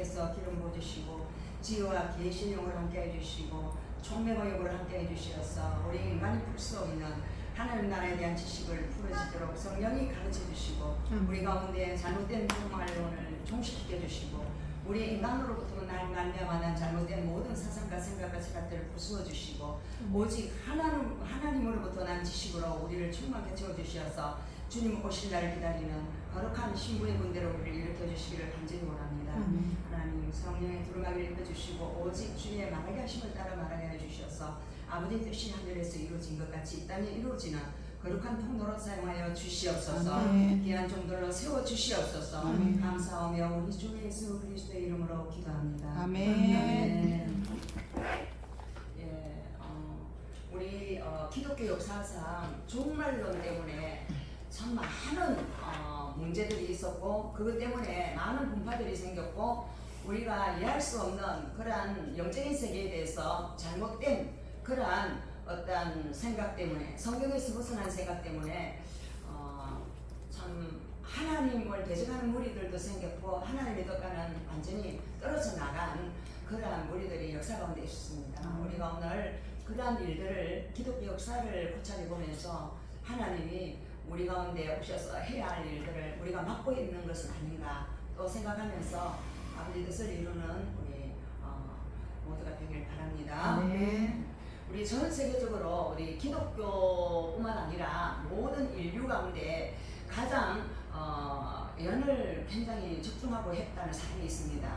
에서 기름 부어주시고 지혜와 계신 영을 함께 해주시고 총명의 영을 함께 해주시어서 우리 인간이 풀 수 없는 하나님 나라에 대한 지식을 풀어지도록 성령이 가르쳐 주시고 우리 가운데 잘못된 생활론을 종식시켜 주시고 우리 인간으로부터 말미암아 잘못된 모든 사상과 생각과 생각들을 부수어 주시고 오직 하나님으로부터 난 지식으로 우리를 충만하게 채워 주시어서 주님 오실 날을 기다리는 거룩한 신부의 군대로 우리를 일으켜 주시기를 간절히 원합니다. 하나님 성령의 두루마기를 입혀주시고 오직 주님의 말하게 하심을 따라 말하게 해주셔서 아버지 뜻이 하늘에서 이루어진 것 같이 이 땅에 이루어지는 거룩한 통로로 사용하여 주시옵소서. 귀한 종들로 세워주시옵소서. 감사하며 우리 주 예수 그리스도의 이름으로 기도합니다. 아멘. 예, 우리 기독교 역사상 종말론 때문에 참 많은 문제들이 있었고 그것 때문에 많은 분파들이 생겼고 우리가 이해할 수 없는 그러한 영적인 세계에 대해서 잘못된 그러한 어떤 생각 때문에 성경에서 벗어난 생각 때문에 참 하나님을 대적하는 무리들도 생겼고 하나님의 뜻과는 완전히 떨어져 나간 그러한 무리들이 역사 가운데 있었습니다. 우리가 오늘 그러한 일들을 기독교 역사를 고찰해 보면서 하나님이 우리 가운데 오셔서 해야 할 일들을 우리가 맡고 있는 것은 아닌가 또 생각하면서 아버지 뜻을 이루는 우리 모두가 되길 바랍니다. 우리 전 세계적으로 우리 기독교뿐만 아니라 모든 인류 가운데 가장 연을 굉장히 집중하고 했다는 사람이 있습니다.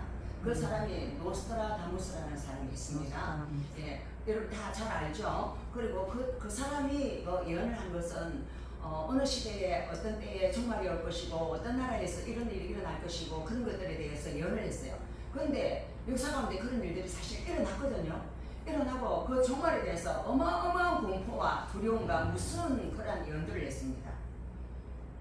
그 사람이 노스트라다무스라는 사람이 있습니다. 예, 여러분 다 잘 알죠. 그리고 그 사람이 예언을 한 것은 어느 시대에 어떤 때에 종말이 올 것이고 어떤 나라에서 이런 일이 일어날 것이고 그런 것들에 대해서 예언을 했어요. 그런데 역사 가운데 그런 일들이 사실 일어났거든요. 일어나고 그 종말에 대해서 어마어마한 공포와 두려움과 무서운 그런 예언들을 했습니다.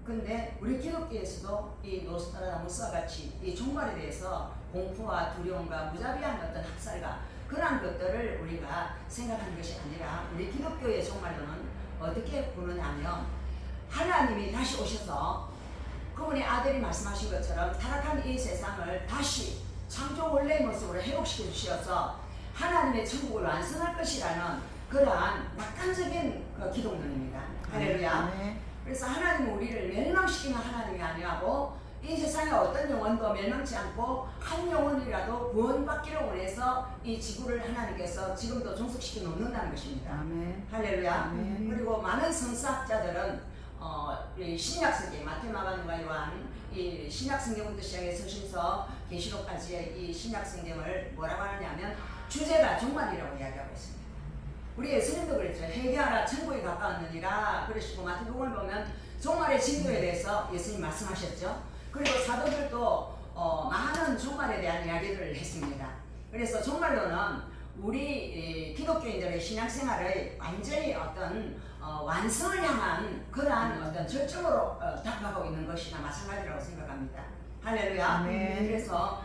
근데 우리 기독교에서도 이 노스트라다무스와 같이 이 종말에 대해서 공포와 두려움과 무자비한 어떤 학살과 그러한 것들을 우리가 생각하는 것이 아니라 우리 기독교의 종말론은 어떻게 보느냐면 하나님이 다시 오셔서 그분의 아들이 말씀하신 것처럼 타락한 이 세상을 다시 창조 원래의 모습으로 회복시켜 주셔서 하나님의 천국을 완성할 것이라는 그러한 낙관적인 기독론입니다. 할렐루야. 그래서 하나님은 우리를 멸망시키는 하나님이 아니하고 이 세상의 어떤 영혼도 멸망치 않고 한 영혼이라도 구원받기를 원해서 이 지구를 하나님께서 지금도 종속시켜 놓는다는 것입니다. 할렐루야. 그리고 많은 성사학자들은 이 신약성경 마태, 마가, 누가, 요한 이 신약성경부터 시작해서 서신서, 계시록까지의 이 신약성경을 뭐라고 하느냐면 주제가 종말이라고 이야기하고 있습니다. 우리 예수님도 그랬죠. 회개하라 천국이 가까웠느니라 그러시고 마태복음을 보면 종말의 징조에 대해서 예수님 말씀하셨죠. 그리고 사도들도 많은 종말에 대한 이야기를 했습니다. 그래서 종말론은 우리 기독교인들의 신앙생활의 완전히 어떤 완성을 향한 그러한 어떤 절정으로 다가가고 있는 것이나 마찬가지라고 생각합니다. 할렐루야. 그래서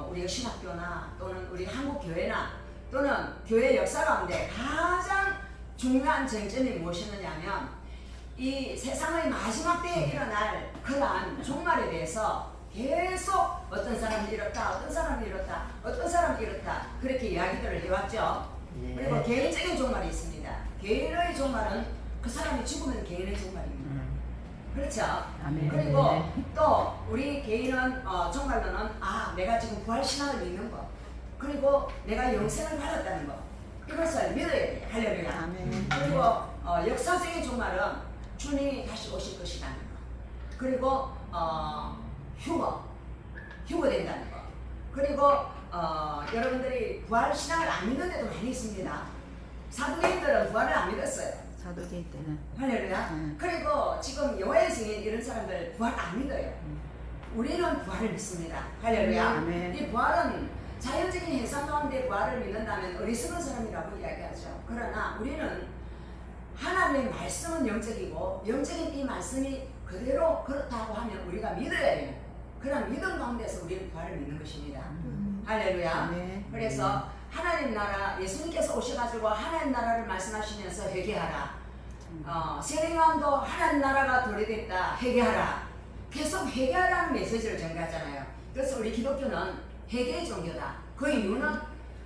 우리 신학교나 또는 우리 한국교회나 또는 교회 역사 가운데 가장 중요한 쟁점이 무엇이냐면 이 세상의 마지막 때에 일어날 그러한 종말에 대해서 계속 어떤 사람이 이렇다, 어떤 사람이 이렇다, 어떤 사람이 이렇다 그렇게 이야기들을 해왔죠. 그리고 개인적인 종말이 있습니다. 개인의 종말은 그 사람이 죽으면 개인의 종말입니다. 그렇죠? 그리고 또 우리 개인은 종말로는 내가 지금 부활신앙을 믿는 거 그리고 내가 영생을 받았다는 거 이것을 믿어야 돼. 할렐루야. 그리고 역사적인 종말은 주님이 다시 오실 것이라는 거 그리고 휴거된다는 거 그리고 여러분들이 부활신앙을 안 믿는 데도 많이 있습니다. 사도계인들은 부활을 안 믿었어요. 사도계인 때는 할렐루야. 그리고 지금 여호와의 증인 이런 사람들 부활 안 믿어요. 우리는 부활을 믿습니다. 할렐루야. 이 부활은 자연적인 현상 가운데 부활을 믿는다면 어리석은 사람이라고 이야기하죠. 그러나 우리는 하나님의 말씀은 영적이고 영적인 이 말씀이 그대로 그렇다고 하면 우리가 믿어야 해요. 그런 믿음 가운데서 우리는 부활을 믿는 것입니다. 할렐루야. 그래서 하나님 나라 예수님께서 오셔가지고 하나님 나라를 말씀하시면서 회개하라. 세례요한도 하나님 나라가 도래됐다 회개하라. 계속 회개하라는 메시지를 전가하잖아요. 그래서 우리 기독교는 회개의 종교다. 그 이유는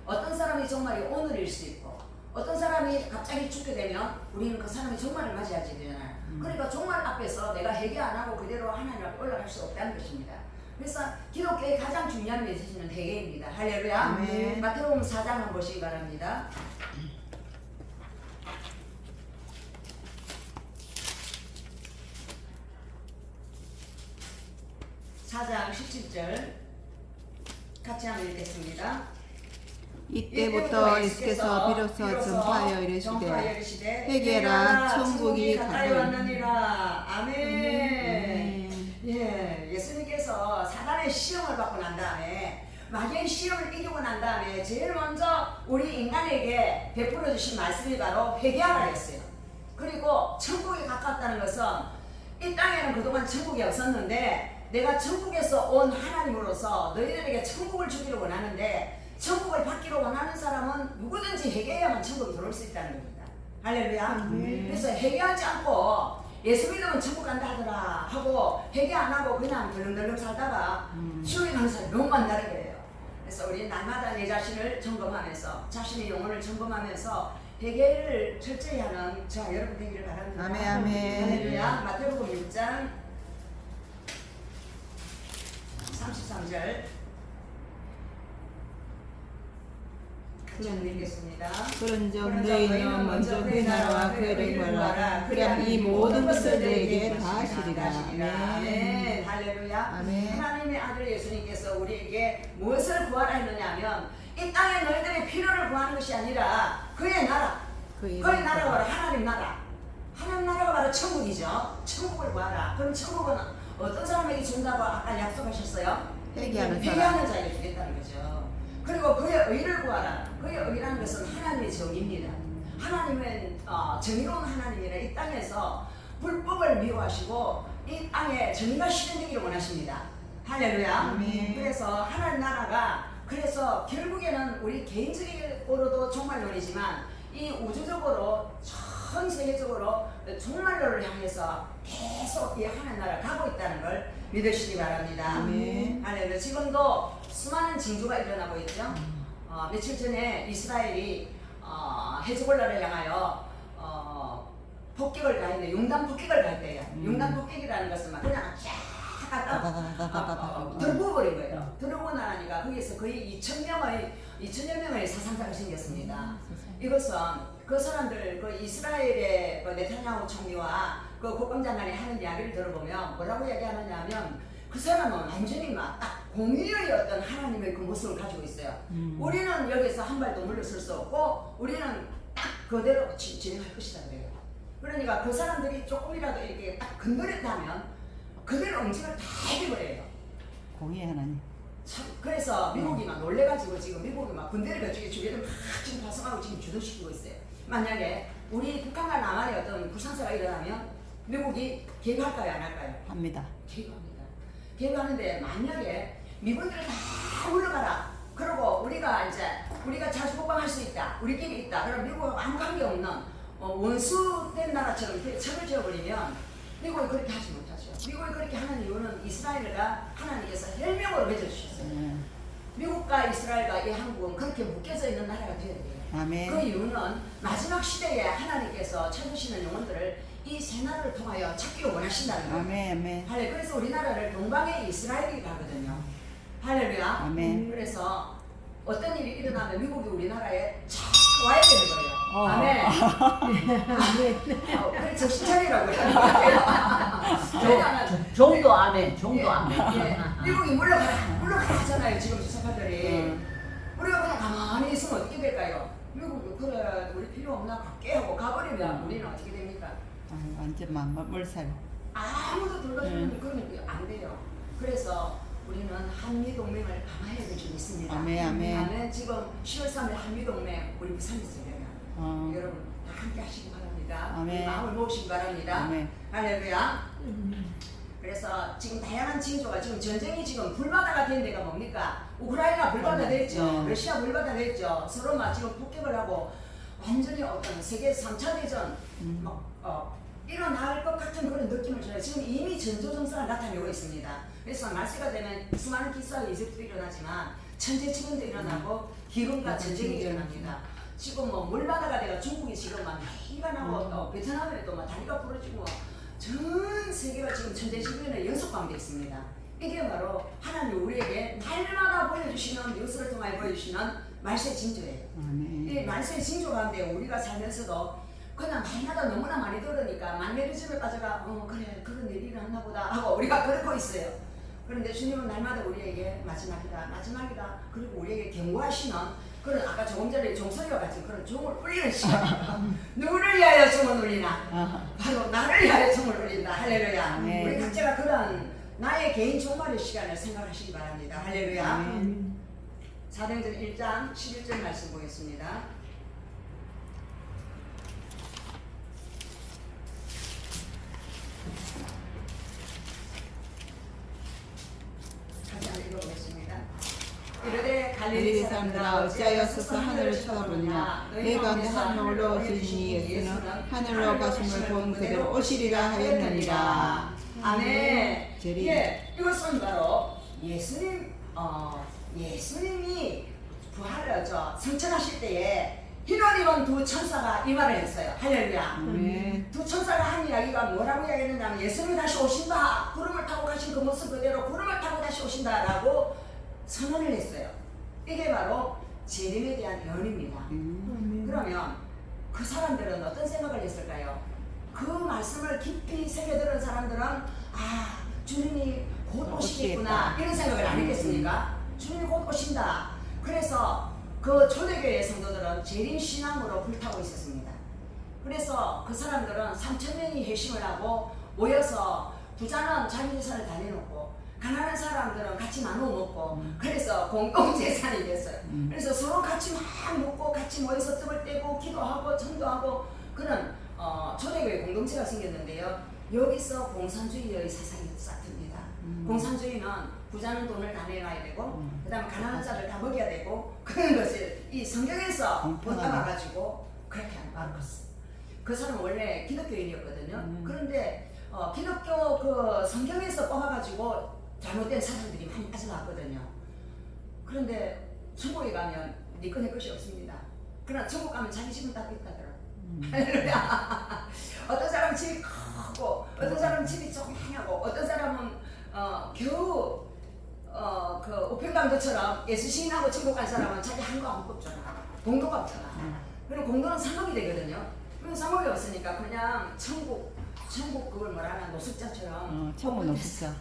어떤 사람이 정말 오늘일 수 있고 어떤 사람이 갑자기 죽게 되면 우리는 그 사람이 종말을 맞이하게 되잖아요. 그러니까 종말 앞에서 내가 회개 안 하고 그대로 하나님 앞에 올라갈 수 없다는 것입니다. 그래서 기독교의 가장 중요한 메시지는 회개입니다. 할렐루야. 아멘. 마태복음 4장 한번 보시기 바랍니다. 4장 17절 같이 한번 읽겠습니다. 이때부터 예수께서 비로소 전파하여 이르시되 회개하라 천국이 가까이 왔느니라. 아멘. 예, 예수님께서 사단의 시험을 받고 난 다음에 마귀의 시험을 이기고 난 다음에 제일 먼저 우리 인간에게 베풀어 주신 말씀이 바로 회개하라 했어요. 그리고 천국이 가깝다는 것은 이 땅에는 그동안 천국이 없었는데 내가 천국에서 온 하나님으로서 너희들에게 천국을 주기를 원하는데 천국을 받기로 원하는 사람은 누구든지 회개해야만 천국에 들어올 수 있다는 겁니다. 할렐루야. 그래서 회개하지 않고 예수 믿으면 천국 간다 하더라 하고 회개 안 하고 그냥 덜렁덜렁 살다가 지옥에 가는 사람이 너무 많다는 거예요. 그래서 우리 날마다 내 자신을 점검하면서 자신의 영혼을 점검하면서 회개를 철저히 하는 저와 여러분 되기를 바랍니다. 아멘, 아멘. 할렐루야. 마태복음 6장 33절 같이 읽겠습니다. 그런즉 너희는 먼저 그의 나라와 그의 의를 구하라. 그리하면 이 모든 것을 너희에게 다하시리라. 아멘. 할렐루야. 아멘. 하나님의 아들 예수님께서 우리에게 무엇을 구하라 했느냐 하면 이 땅에 너희들의 필요를 구하는 것이 아니라 그의 나라, 그의 나라가 바로 하나님 나라, 하나님 나라가 바로 천국이죠. 천국을 구하라. 그럼 천국은 어떤 사람에게 준다고 아까 약속하셨어요? 회개하는 자에게 주겠다는 거죠. 그리고 그의 의를 구하라. 그의 의라는 것은 하나님의 정의입니다. 하나님은 정의로운 하나님이라 이 땅에서 불법을 미워하시고 이 땅에 정의가 실현되기를 원하십니다. 할렐루야. 아멘. 그래서 하나님 나라가 그래서 결국에는 우리 개인적으로도 종말론이지만 이 우주적으로 전 세계적으로 종말론을 향해서 계속 이 하나님 나라를 가고 있다는 걸 믿으시기 바랍니다. 아멘. 할렐루야. 지금도 수많은 징조가 일어나고 있죠. 며칠 전에 이스라엘이 헤즈볼라를 향하여 폭격을 가했는데 용단 폭격을 갈 때예요. 용단 폭격이라는 것은 막 그냥 쫙 갖다 들어부어버린 거예요. 들어부어 나니까 거기서 거의 2,000여 명의 사상자가 생겼습니다. 이것은 그 사람들 그 이스라엘의 그 네타냐후 총리와 그 국방장관이 하는 이야기를 들어보면 뭐라고 얘기하느냐 하면 그 사람은 완전히 막 딱 공의의 어떤 하나님의 그 모습을 가지고 있어요. 우리는 여기서 한 발도 물러설 수 없고 우리는 딱 그대로 진행할 것이다 그래요. 그러니까 그 사람들이 조금이라도 이렇게 딱 건드렸다면 그대로 응징을 다 해버려요. 공의 하나님. 참, 그래서 미국이 막 놀래가지고 지금 미국이 막 군대를 그쪽에 주게도 막 지금 파송하고 지금 주도시키고 있어요. 만약에 우리 북한과 남한에 어떤 불상사가 일어나면 미국이 개입할까요 안 할까요? 합니다. 개입합니다. 개입하는데 만약에 미군들을 다 물러가라. 그리고 우리가 자주 복방할 수 있다. 우리끼리 있다. 그럼 미국하고 아무 관계 없는 원수된 나라처럼 척을 지어버리면 미국이 그렇게 하지 못하죠. 미국이 그렇게 하는 이유는 이스라엘과 하나님께서 혈명으로 맺어주셨어요. 미국과 이스라엘과 이 한국은 그렇게 묶여져 있는 나라가 되어야 돼요. 아멘. 그 이유는 마지막 시대에 하나님께서 찾으시는 영혼들을 이 세 나라를 통하여 찾기를 원하신다는 거예요. 아멘. 아멘. 할렐. 그래서 우리나라를 동방의 이스라엘이라고 하거든요. 할렐루야. 아멘. 그래서 어떤 일이 일어나면 미국이 우리나라에 착 와야 되는 거예요. 아멘. 그래 정신 차리라고 해요. 종도 아멘, 종도 아멘. 미국이 물러가라 하잖아요. 지금 주사파들이. 우리가 그냥 가만히 있으면 어떻게 될까요? 미국이 그래 우리 필요 없나 갈게 하고 가버리면 우리는 어떻게 됩니까? 완전 멀살. 아무도 돌봐주는 그런 게 안 돼요. 그래서 우리는 한미동맹을 강화해야 될 줄 믿습니다. 아멘, 아멘. 아멘. 지금 10월 3일 한미동맹 우리 부산에서 열려요. 여러분 다 함께 하시기 바랍니다. 아멘. 우리 마음을 모으시기 바랍니다. 아멘. 할렐루야. 그래서 지금 다양한 징조가 지금 전쟁이 지금 불바다가 된 데가 뭡니까? 우크라이나 불바다 됐죠. 러시아 불바다 됐죠. 서로 막 지금 폭격을 하고 완전히 어떤 세계 3차 대전 일어날 것 같은 그런 느낌을 줘요. 지금 이미 전조증상을 나타내고 있습니다. 그래서 말세가 되면 수많은 기사가 이집트도 일어나지만 천재지변도 일어나고 기근과 전쟁이 일어납니다. 지금 뭐 물바다가 돼가 중국이 지금 막 난리가 나고 또 베트남에도 막 다리가 부러지고 전 세계가 지금 천재지변에 연속감돼 있습니다. 이게 바로 하나님 우리에게 날마다 보여주시는 뉴스를 통해 보여주시는 말세 징조예요. 이 말세 징조 가운데 우리가 살면서도 그냥 날마다 너무나 많이 들으니까 만내리 집에 빠져가 그래 그런 일이 일어났나 보다 하고 우리가 그러고 있어요. 그런데 주님은 날마다 우리에게 마지막이다 그리고 우리에게 경고하시는 그런 아까 조금 전에 종소리와 같은 그런 종을 울리는 시간이에요. 누구를 위하여 종을 울리나? 바로 나를 위하여 종을 울린다. 할렐루야. 우리 각자가 그런 나의 개인 종말의 시간을 생각하시기 바랍니다. 할렐루야. 사도행전 1장 11절 말씀 보겠습니다. 같이 한번 읽어보겠습니다. 이르되 갈릴리 사람들아 어찌하여 서서 하늘을 쳐다보느냐 내 가운데 한 명을 오시니 예수는 하늘로 가심을 본 그대로 오시리라 하였느니라. 아멘. 제리. 예, 이것은 바로 예수님이 부활을 성천하실 때에 흰옷 입은 두 천사가 이 말을 했어요. 할렐루야. 두 천사가 한 이야기가 뭐라고 이야기했느냐면 예수님이 다시 오신다. 구름을 타고 가신 그 모습 그대로 구름을 타고 다시 오신다라고 선언을 했어요. 이게 바로 재림에 대한 예언입니다. 그러면 그 사람들은 어떤 생각을 했을까요? 그 말씀을 깊이 새겨들은 사람들은 주님이 곧 오시겠구나 이런 생각을 안 했겠습니까? 주님이 곧 오신다. 그래서 그 초대교회 성도들은 재림신앙으로 불타고 있었습니다. 그래서 그 사람들은 3,000명이 회심을 하고 모여서 부자는 자기 재산을 다 내놓고 가난한 사람들은 같이 나눠 먹고 그래서 공동재산이 됐어요. 그래서 서로 같이 막 먹고 같이 모여서 떡을 떼고 기도하고 전도하고 그런 초대교회 공동체가 생겼는데요. 여기서 공산주의의 세상이 싹틉니다. 공산주의는 부자는 돈을 다 내놔야 되고 그 다음에 가난한 자를 다 먹여야 되고 그런 것을 이 성경에서 본따가지고 그렇게 하는 마르코스. 그 사람은 원래 기독교인이었거든요. 그런데 기독교 그 성경에서 뽑아가지고 잘못된 사람들이 많이 빠져나왔거든요. 그런데 천국에 가면 네 거 내 것이 없습니다. 그러나 천국 가면 자기 집은 딱 있다더라. 할렐루야. 어떤 사람은 집이 크고 어떤 사람은 집이 조그마하고 어떤 사람은 겨우 그 우편강도처럼 예수 시인하고 천국 간 사람은 자기 한거 아무것도 없잖아. 공도가 없잖아. 그럼 공도는 상업이 되거든요. 그럼 상업이 없으니까 그냥 천국 그걸 뭐라나 노숙자처럼 천국 노숙자.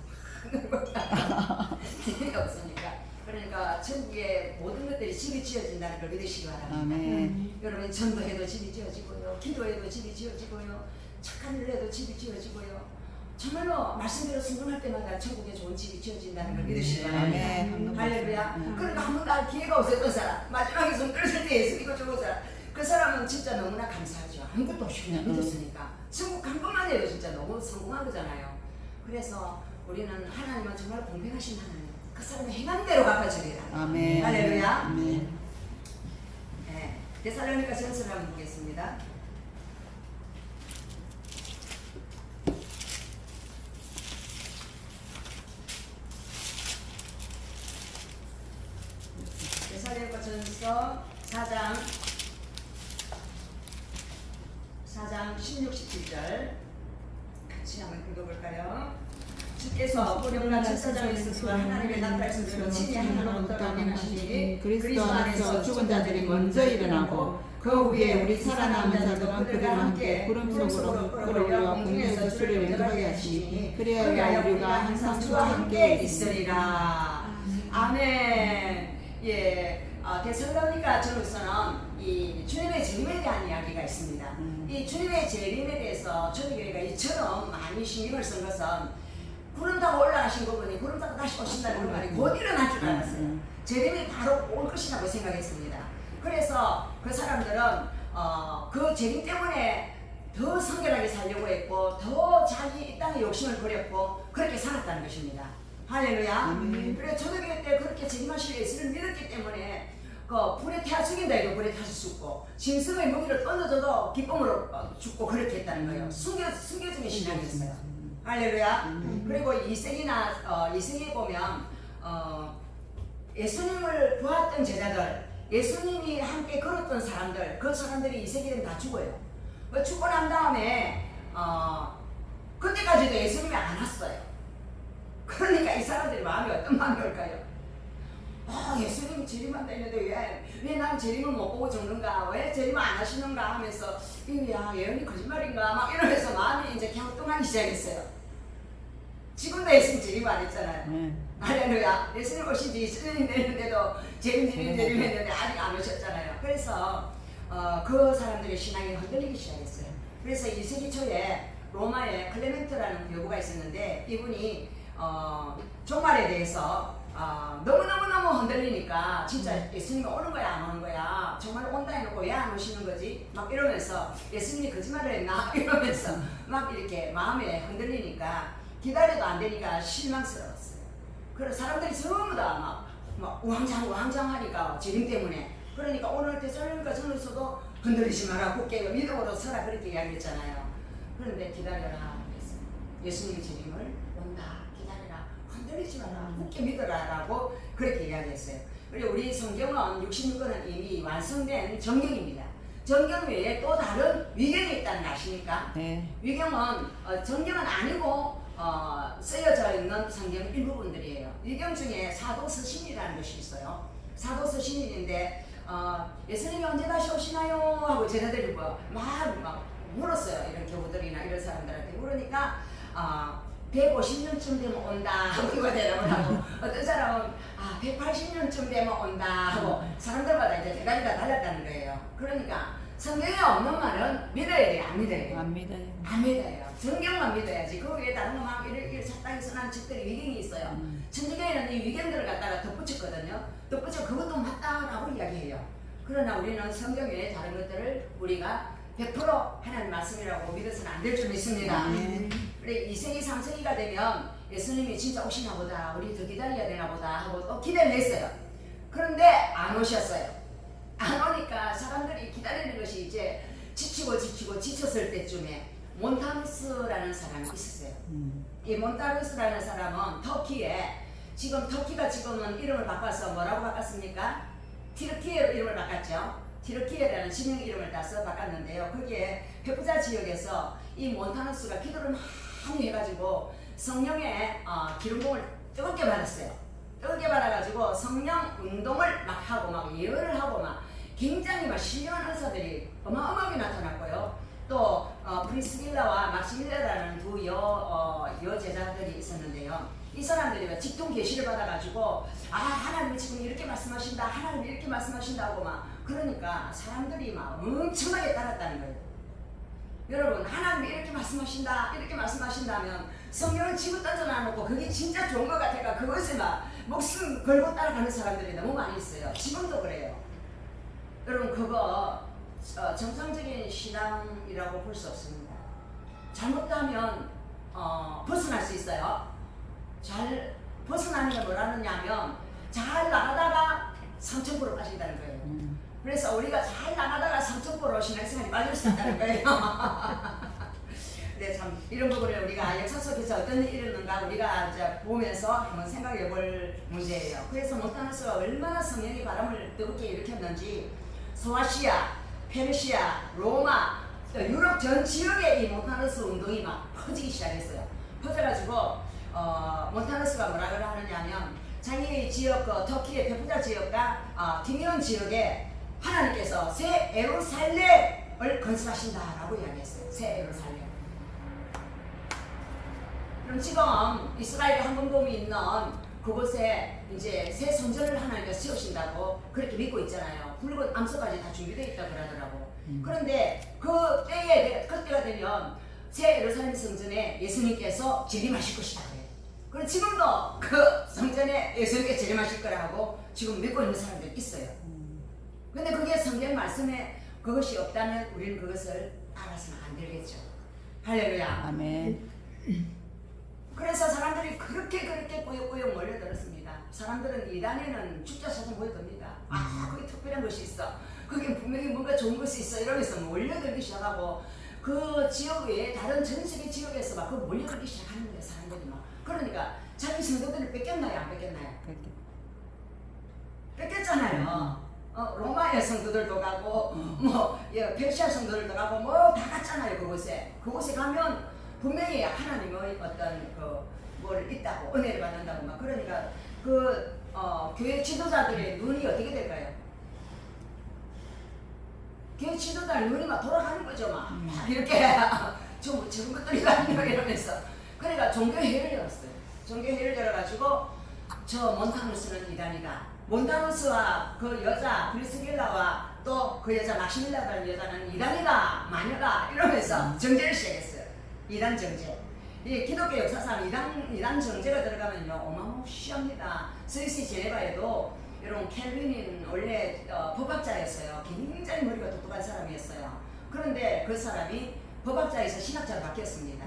재미가 없으니까. 그러니까 천국의 모든 것들이 집이 지어진다는 걸 믿으시기 바랍니다. 아멘. 여러분 전도해도 집이 지어지고요, 기도해도 집이 지어지고요, 착한 일을 해도 집이 지어지고요. 정말로 말씀대로 순종할 때마다 천국에 좋은 집이 지어진다는 걸 믿으시기 바랍니다. 아멘. 할렐루야. 그러니까 한 번도 할 기회가 없었던 사람, 마지막에 손 떨어질 때 예수 믿고 죽은 사람, 그 사람은 진짜 너무나 감사하죠. 아무것도 없이 그냥 믿었으니까. 천국 간 것만 해도 진짜 너무 성공한 거잖아요. 그래서 우리는 하나님은 정말 공평하신 하나님. 그 사람의 행한 대로 갚아주리라. 아멘. 할렐루야. 아멘. 네, 데살로니가 전서를 한번 보겠습니다. 데살로니가 전서 4장 16, 17절 같이 한번 읽어볼까요? 주께서 뿌려보라 천사장에 있으시고 하나님의 나타나심으로 친히 하나로부터 나타나시니 그리스도 안에서 죽은 자들이 먼저 일어나고 그 후에 우리 살아남은 자들은 그들과 함께 구름 속으로 끌어올려 공중에서 주를 영접하게 하시니 그리하여 우리가 항상 주와 함께 있으리라. 아멘. 예, 데살로니가 전서는 이 주님의 재림에 대한 이야기가 있습니다. 이 주님의 재림에 대해서 초대교회가 이처럼 많이 신경을 쓴 것은 구름 타고 올라가신 거 보니 구름 타고 다시 오신다는 말이 곧 일어날 줄 알았어요. 재림이 바로 올 것이라고 생각했습니다. 그래서 그 사람들은 그 재림 때문에 더 성결하게 살려고 했고 더 자기 이 땅의 욕심을 버렸고 그렇게 살았다는 것입니다. 할렐루야. 그래 초대교회 때 그렇게 재림하실 예수를 믿었기 때문에 그 불에 태워 죽인다 해도 불에 타서 죽고 짐승의 무기를 던져줘도 기쁨으로 죽고 그렇게 했다는 거예요. 숨겨진 신앙이었어요. 할렐루야. 그리고 이세기에 보면 예수님을 보았던 제자들, 예수님이 함께 걸었던 사람들, 그 사람들이 이 세계는 다 죽어요. 죽고 난 다음에 그때까지도 예수님이 안 왔어요. 그러니까 이 사람들이 마음이 어떤 마음이 올까요? 예수님이 재림한다 했는데 왜 난 재림을 못 보고 죽는가? 왜 재림을 안 하시는가? 하면서 야 예언이 거짓말인가? 막 이러면서 마음이 이제 갸우뚱하기 시작했어요. 지금도 예수님 재림 안 했잖아요. 할렐루야. 예수님 오신 지 20년이 됐는데도 재림 했는데 아직 안 오셨잖아요. 그래서 그 사람들의 신앙이 흔들리기 시작했어요. 그래서 1세기 초에 로마에 클레멘트라는 교부가 있었는데 이분이 종말에 대해서 너무너무 흔들리니까 진짜 예수님이 오는 거야 안 오는 거야 정말 온다 해놓고 왜 안 오시는 거지 막 이러면서 예수님이 거짓말을 했나 이러면서 막 이렇게 마음에 흔들리니까 기다려도 안 되니까 실망스러웠어요. 그래서 사람들이 전부 다 막 우왕좌왕하니까 재림 때문에. 그러니까 오늘 데살로니가 전에서도 흔들리지 마라 굳게 믿음으로 서라 그렇게 이야기했잖아요. 그런데 기다려라 그랬어요. 예수님이 재림을 온다 기다려라 흔들리지 마라 굳게 믿어라라고 그렇게 이야기했어요. 그리고 우리 성경은 66권은 이미 완성된 정경입니다. 정경 외에 또 다른 위경이 있다는 거 아십니까? 네. 위경은 정경은 아니고 쓰여져 있는 성경 일부분들이에요. 위경 중에 사도서신이라는 것이 있어요. 사도서신인데 예수님이 언제 다시 오시나요? 하고 제자들이 막 물었어요. 이런 교부들이나 이런 사람들한테 물으니까 150년쯤 되면 온다 하고 이거 대답을 하고 어떤 사람은 180년쯤 되면 온다 하고 사람들마다 이제 대답이 다 달랐다는 거예요. 그러니까 성경에 없는 말은 믿어야 돼요? 안 믿어야 돼요? 안 믿어요. 안 믿어요. 성경만 믿어야지. 그 위에 다른 거 막 이렇게 착각이 선한 책들이 위경이 있어요. 천주교에는 이 위경들을 갖다가 덧붙였거든요. 덧붙여 그것도 맞다라고 이야기해요. 그러나 우리는 성경 외에 다른 것들을 우리가 100% 하나님 말씀이라고 믿어서는 안 될 줄 믿습니다. 그래 2세기 3세기가 되면 예수님이 진짜 오시나 보다 우리 더 기다려야 되나 보다 하고 또 기대를 했어요. 그런데 안 오셨어요. 안 오니까 사람들이 기다리는 것이 이제 지치고 지쳤을 때쯤에 몬타누스라는 사람이 있었어요. 이 몬타누스라는 사람은 터키에 터키가 지금은 이름을 바꿔서 뭐라고 바꿨습니까? 티르키예로 이름을 바꿨죠. 티르키예라는 지명 이름을 따서 바꿨는데요. 거기에 페푸자 지역에서 이 몬타누스가 기도를 많이 해가지고 성령의 기름부음을 뜨겁게 받았어요. 뜨겁게 받아가지고 성령 운동을 막 하고 막 예언을 하고 막 굉장히 막 신령한 의사들이 어마어마하게 나타났고요. 또 프리스길라와 막시밀라라는 두 여제자들이 있었는데요. 이 사람들이 직통 계시를 받아가지고 하나님이 지금 이렇게 말씀하신다 하나님이 이렇게 말씀하신다고 막 그러니까 사람들이 막 엄청나게 따랐다는 거예요. 여러분 하나님이 이렇게 말씀하신다 이렇게 말씀하신다면 성경을 집어 던져놔놓고 그게 진짜 좋은 것 같으니까 그것에 막 목숨 걸고 따라가는 사람들이 너무 많이 있어요. 지금도 그래요. 여러분 그거 정상적인 신앙이라고 볼 수 없습니다. 잘못하면 벗어날 수 있어요. 잘 벗어나는 게 뭐라느냐면 잘 나가다가 상처부로 빠진다는 거예요. 그래서 우리가 잘 나가다가 상처부로 신앙생활이 빠질 수 있다는 거예요. 네, 참 이런 부분을 우리가 역사 속에서 어떤 일이 일어났는가 우리가 이제 보면서 한번 생각해 볼 문제예요. 그래서 몬타누스가 얼마나 성령의 바람을 뜨겁게 일으켰는지 소아시아, 페르시아, 로마, 유럽 전 지역에 이 몬타누스 운동이 막 퍼지기 시작했어요. 퍼져가지고 몬타누스가 뭐라 하느냐면 자기 지역 터키의 페푸자 지역과 티미온 지역에 하나님께서 새 예루살렘을 건설하신다라고 이야기했어요. 새 예루살렘. 그럼 지금 이스라엘의 황금돔이 있는 그곳에 이제 새 성전을 하나님께서 세우신다고 그렇게 믿고 있잖아요. 붉은 암소까지 다 준비되어 있다고 그러더라고. 그런데 그때가 되면 새 예루살렘 성전에 예수님께서 재림하실 것이다. 그럼 지금도 그 성전에 예수님께서 재림하실 거라고 지금 믿고 있는 사람들이 있어요. 근데 그게 성경 말씀에 그것이 없다면 우리는 그것을 알아서는 안 되겠죠. 할렐루야. 아멘. 그래서 사람들이 그렇게 꾸역꾸역 몰려들었습니다. 사람들은 이단에는 축제사진 보여줍니다. 거기 특별한 것이 있어. 거기 분명히 뭔가 좋은 것이 있어. 이러면서 몰려들기 시작하고 그 지역 외에 다른 전 세계 지역에서 막 그 몰려들기 시작하는 거예요. 사람들이 막. 그러니까 자기 성도들을 뺏겼나요? 안 뺏겼나요? 뺏겼잖아요. 로마의 성도들도 가고 페르시아 성도들도 가고 뭐 다 갔잖아요. 그곳에 가면 분명히 하나님의 어떤 뭘 있다고 은혜를 받는다고 막 그러니까 교회 지도자들의 눈이 어떻게 될까요? 교회 지도자의 눈이 막 돌아가는 거죠. 막 이렇게 저런 것들이다 이러면서 그러니까 종교회의를 열었어요. 종교회의를 열어가지고 저 몬타누스는 이단이다. 몬타누스와 그 여자 브리스길라와 또 그 여자 마시밀라라는 여자는 이단이다 마녀다 이러면서 정제를 시작했어요. 이단 정제. 이 기독교 역사상 이단 정제가 들어가면요 어마무시합니다. 스위스 제네바에도 이런 켈빈은 원래 법학자였어요. 굉장히 머리가 똑똑한 사람이었어요. 그런데 그 사람이 법학자에서 신학자로 바뀌었습니다.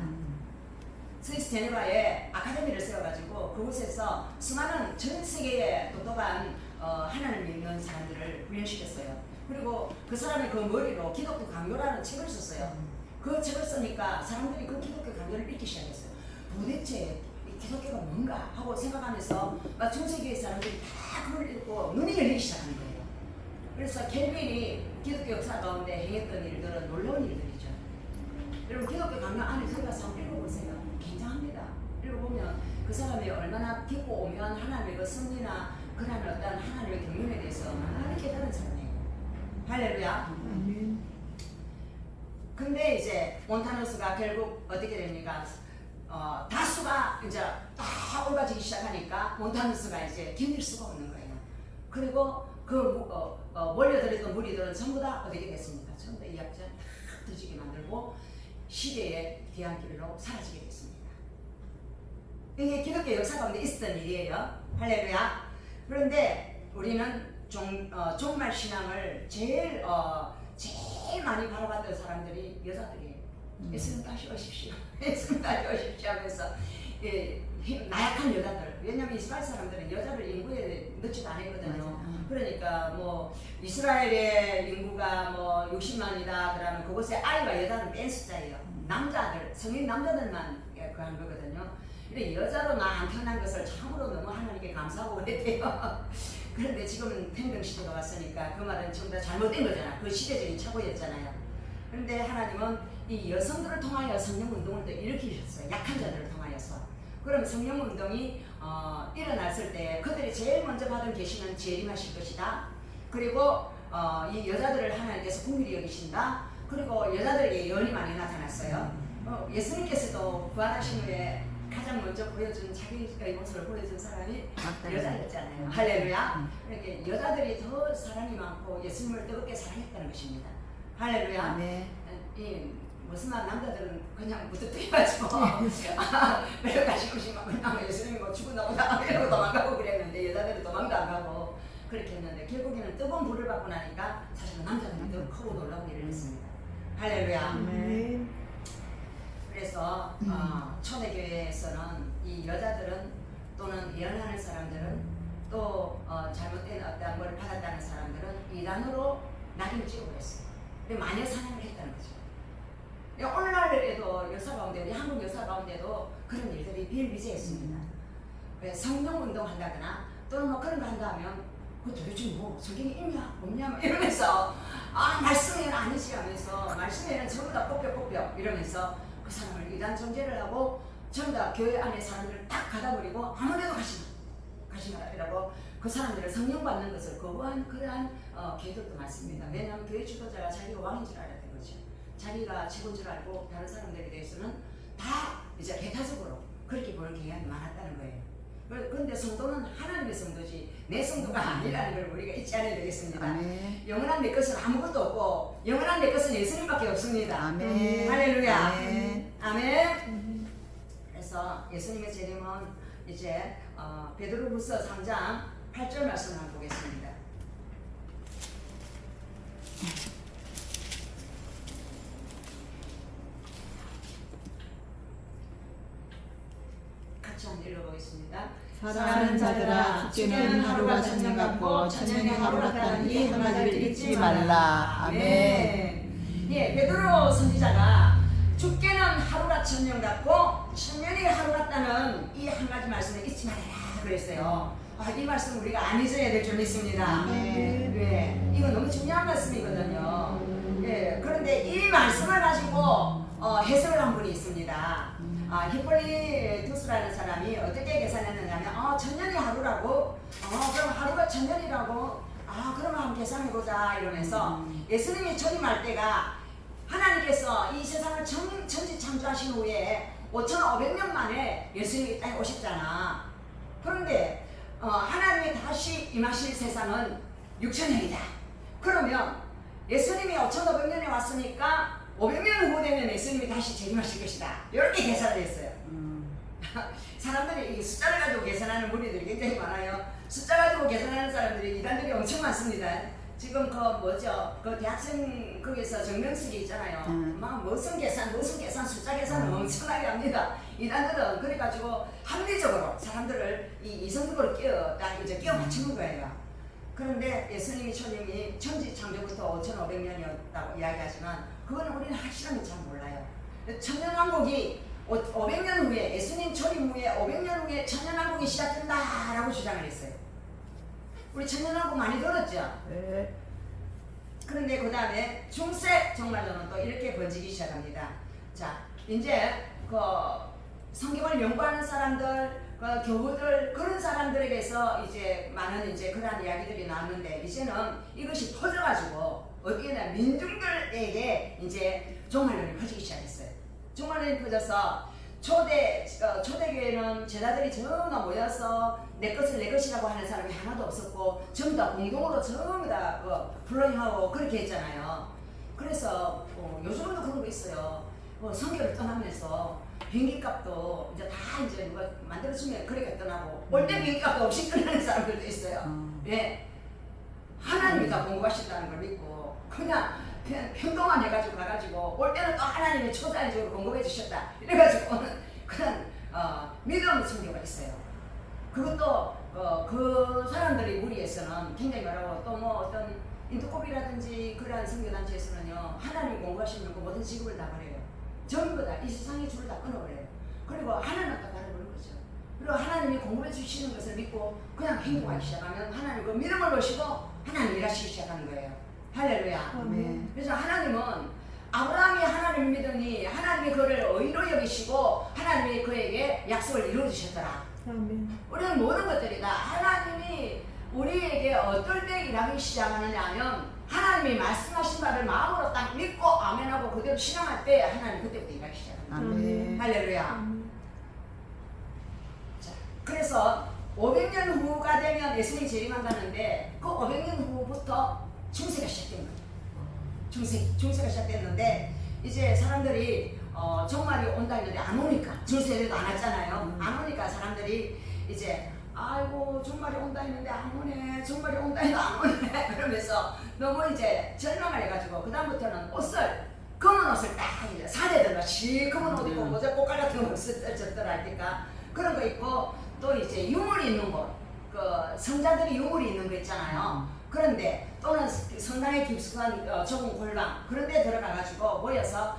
스위스 제네바에 아카데미를 세워가지고 그곳에서 수많은 전 세계의 똑똑한 하나님을 믿는 사람들을 훈련시켰어요. 그리고 그 사람이 그 머리로 기독교 강요라는 책을 썼어요. 그 책을 쓰니까 사람들이 그 기독교 강요를 읽기 시작했어요. 도대체 이 기독교가 뭔가 하고 생각하면서 막 전 세계의 사람들이 다 그걸 읽고 눈이 열리기 시작한 거예요. 그래서 켈빈이 기독교 역사 가운데 행했던 일들은 놀라운 일들이죠. 여러분 기독교 강요 안에 들어가서 한번 읽어보세요. 굉장합니다. 읽어보면 그 사람이 얼마나 깊고 오묘한 하나님의 그 섭리나 그런 어떤 하나님의 경륜에 대해서 많이 깨달은 사람이에요. 할렐루야. 근데 이제 몬타누스가 결국 어떻게 됩니까? 다수가 이제 다 올라지기 시작하니까 몬타누스가 이제 견딜 수가 없는 거예요. 그리고 몰려들었던 무리들은 전부 다 어떻게 됐습니까? 전부 다 이 약자 탁 터지게 만들고 시대의 뒤안길로 사라지게 됐습니다. 이게 기독교 역사 가운데 있었던 일이에요. 할렐루야. 그런데 우리는 종말 신앙을 제일 많이 바라봤던 사람들이 여자들이에요. 예수님 다시 오십시오. 예수님 다시 오십시오 하면서 나약한 여자들. 왜냐하면 이스라엘 사람들은 여자를 인구에 넣지도 않았거든요. 그러니까 뭐 이스라엘의 인구가 뭐 60만이다 그러면 그곳에 아이와 여자는 뺀 숫자예요. 남자들, 성인 남자들만 한 거거든요. 근데 여자로 나 안 태어난 것을 참으로 너무 하나님께 감사하고 그랬대요. 그런데 지금은 평등 시대가 왔으니까 그 말은 전부 다 잘못된 거잖아. 그 시대적인 착오였잖아요. 그런데 하나님은 이 여성들을 통하여 성령운동을 또 일으키셨어요. 약한 자들을 통하여서. 그럼 성령운동이 일어났을 때 그들이 제일 먼저 받은 계시는 재림하실 것이다. 그리고 이 여자들을 하나님께서 긍휼히 여기신다. 그리고 여자들에게 연이 많이 나타났어요. 예수님께서도 부활하신 후에 가장 먼저 보여준 자기의 모습을 보여준 사람이 여자였잖아요. 할렐루야. 그러니까 여자들이 더 사랑이 많고 예수님을 뜨겁게 사랑했다는 것입니다. 할렐루야. 네. 무슨 말 남자들은 그냥 무뚝뚝해가지고 매일 가시고 싶으면 그냥 예수님이 뭐 죽었나 보다 이러고 도망가고 그랬는데 여자들은 도망도 안 가고 그렇게 했는데 결국에는 뜨거운 불을 받고 나니까 사실은 남자들이 더 크고 놀라운 일을 했습니다. 할렐루야. 그래서 초대교회에서는 이 여자들은 또는 예언하는 사람들은 또 잘못된 어떤 걸 받았다는 사람들은 이단으로 낙인을 찍어버렸어요. 마녀 사냥을 했다는 거죠. 오늘날에도 여사 가운데 우리 한국 여사 가운데도 그런 일들이 비일비재했습니다. 성령 운동 한다거나 또는 뭐 그런 거 한다면 그 도대체 뭐 성경이 있냐 없냐 이러면서 말씀에는 아니지 하면서 말씀에는 전부 다 꼽혀 이러면서 그 사람을 이단 정죄를 하고 전부 다 교회 안에 사람들을 딱 가다버리고 아무데도 가지 말라고 그 사람들을 성령 받는 것을 거부한 그러한 교회들도 많습니다. 왜냐하면 교회 지도자가 자기가 왕인 줄 알았던 거죠. 자기가 최고인 줄 알고 다른 사람들에 대해서는 다 이제 배타적으로 그렇게 보는 경향이 많았다는 거예요. 그런데 성도는 하나님의 성도지 내 성도가 아니라는 걸 우리가 잊지 않아야 되겠습니다. 아멘. 영원한 내 것은 아무것도 없고 영원한 내 것은 예수님밖에 없습니다. 아멘. 할렐루야. 아멘. 아멘. 그래서 예수님의 재림은 이제 베드로후서 3장 8절 말씀을 한번 보겠습니다. 같이 한번 읽어보겠습니다. 사랑하는 자들아, 죽게는 하루가 천년 같고 천년이 하루 같다는 이 한 가지를 잊지 말라. 아멘. 예, 베드로 선지자가 죽게는 하루가 천년 같고 천년이 하루 같다는 이 한 가지 말씀을 잊지 말아라 그랬어요. 이 말씀 우리가 안 잊어야 될 줄 믿습니다. 아멘. 네, 이거 너무 중요한 말씀이거든요. 예, 그런데 이 말씀을 가지고 해석을 한 분이 있습니다. 히폴리투스라는 사람이 어떻게 계산했느냐면, 천년이 하루라고, 그럼 하루가 천년이라고, 그러면 한번 계산해보자 이러면서 예수님이 초림할 때가 하나님께서 이 세상을 천지 창조하신 후에 5,500년 만에 예수님이 땅에 오셨잖아. 그런데 하나님이 다시 임하실 세상은 6,000년이다. 그러면 예수님이 5,500년에 왔으니까 500년 후 되면 예수님이 다시 재림하실 것이다. 이렇게 계산을 했어요. 사람들이 이 숫자를 가지고 계산하는 무리들이 굉장히 많아요. 숫자 가지고 계산하는 사람들이 이단들이 엄청 많습니다. 지금 그 대학생 거기서 정명석이 있잖아요. 막 무슨 계산 숫자 계산을 엄청나게 합니다. 이단들은 그래가지고 합리적으로 사람들을 이성적으로 끼워 맞추는 거예요. 그런데 예수님이 초림이 천지 창조부터 5,500년이었다고 이야기하지만 그거는 우리는 확실하게 잘 몰라요. 천년왕국이 500년 후에 예수님 초림 후에 500년 후에 천년왕국이 시작된다라고 주장을 했어요. 우리 천년왕국 많이 들었죠? 네. 그런데 그 다음에 중세 종말론은 또 이렇게 번지기 시작합니다. 자, 이제 성경을 연구하는 사람들, 교우들 그런 사람들에게서 이제 많은 이제 그러한 이야기들이 나왔는데 이제는 이것이 퍼져가지고 어디에나 민중들에게 이제 종말론이 퍼지기 시작했어요. 종말론이 퍼져서 초대교회는 제자들이 전부 다 모여서 내 것을 내 것이라고 하는 사람이 하나도 없었고 전부 다 공동으로 전부 다 플로잉하고 그렇게 했잖아요. 그래서 요즘도 그런 거 있어요. 선교를 떠나면서 비행기값도 이제 다 이제 누가 만들어주면 그렇게 떠나고 올 때 비행기값도 없이 떠나는 사람들도 있어요. 왜? 하나님이 다 공급하신다는 걸 믿고 그냥 평동만 해가지고 가가지고 올 때는 또 하나님이 초자연적으로 공급해 주셨다 이래가지고 그냥 믿음의 선교가 있어요. 그것도 그 사람들이 무리에서는 굉장히 말하고 또 어떤 인도코비라든지 그러한 선교단체에서는요 하나님이 공급하시면 그 모든 지급을 다 버려요. 전부 다 이 세상의 줄을 다 끊어버려요. 그리고 하나님만 다 바라보는 거죠. 그리고 하나님이 공급해 주시는 것을 믿고 그냥 행동하기 시작하면 하나님 그 믿음을 보시고 하나님 일하시기 시작하는 거예요. 할렐루야. 아멘. 그래서 하나님은 아브라함이 하나님을 믿으니 하나님이 그를 의로 여기시고 하나님이 그에게 약속을 이루어 주셨더라. 아멘. 우리는 모든 것들이 다 하나님이 우리에게 어떨 때 일하기 시작하느냐 하면 하나님이 말씀하신 바를 마음으로 딱 믿고 아멘하고 그대로 신앙할 때 하나님 그때부터 일하기 시작합니다. 아멘. 할렐루야. 자, 그래서 500년 후가 되면 예수님이 재림한다는데 그 500년 후부터 중세가 시작된 거예요. 중세가 시작됐는데 이제 사람들이 종말이 온다 했는데 안 오니까 중세에도 안 왔잖아요. 안 오니까 사람들이 이제 아이고 종말이 온다 했는데 안 오네, 종말이 온다 해도 안 오네 그러면서 너무 이제 절망을 해가지고 그 다음부터는 검은 옷을 딱 이제 사제들과 시커먼 옷 입고 모자 꽃갈 같은 거 썼더라 할때까 그런 거 입고 또 이제 유물이 있는 곳, 그 성자들이 유물이 있는 거 있잖아요. 그런데 또는 성당에 깊숙한 좁은 골방 그런 데 들어가가지고 모여서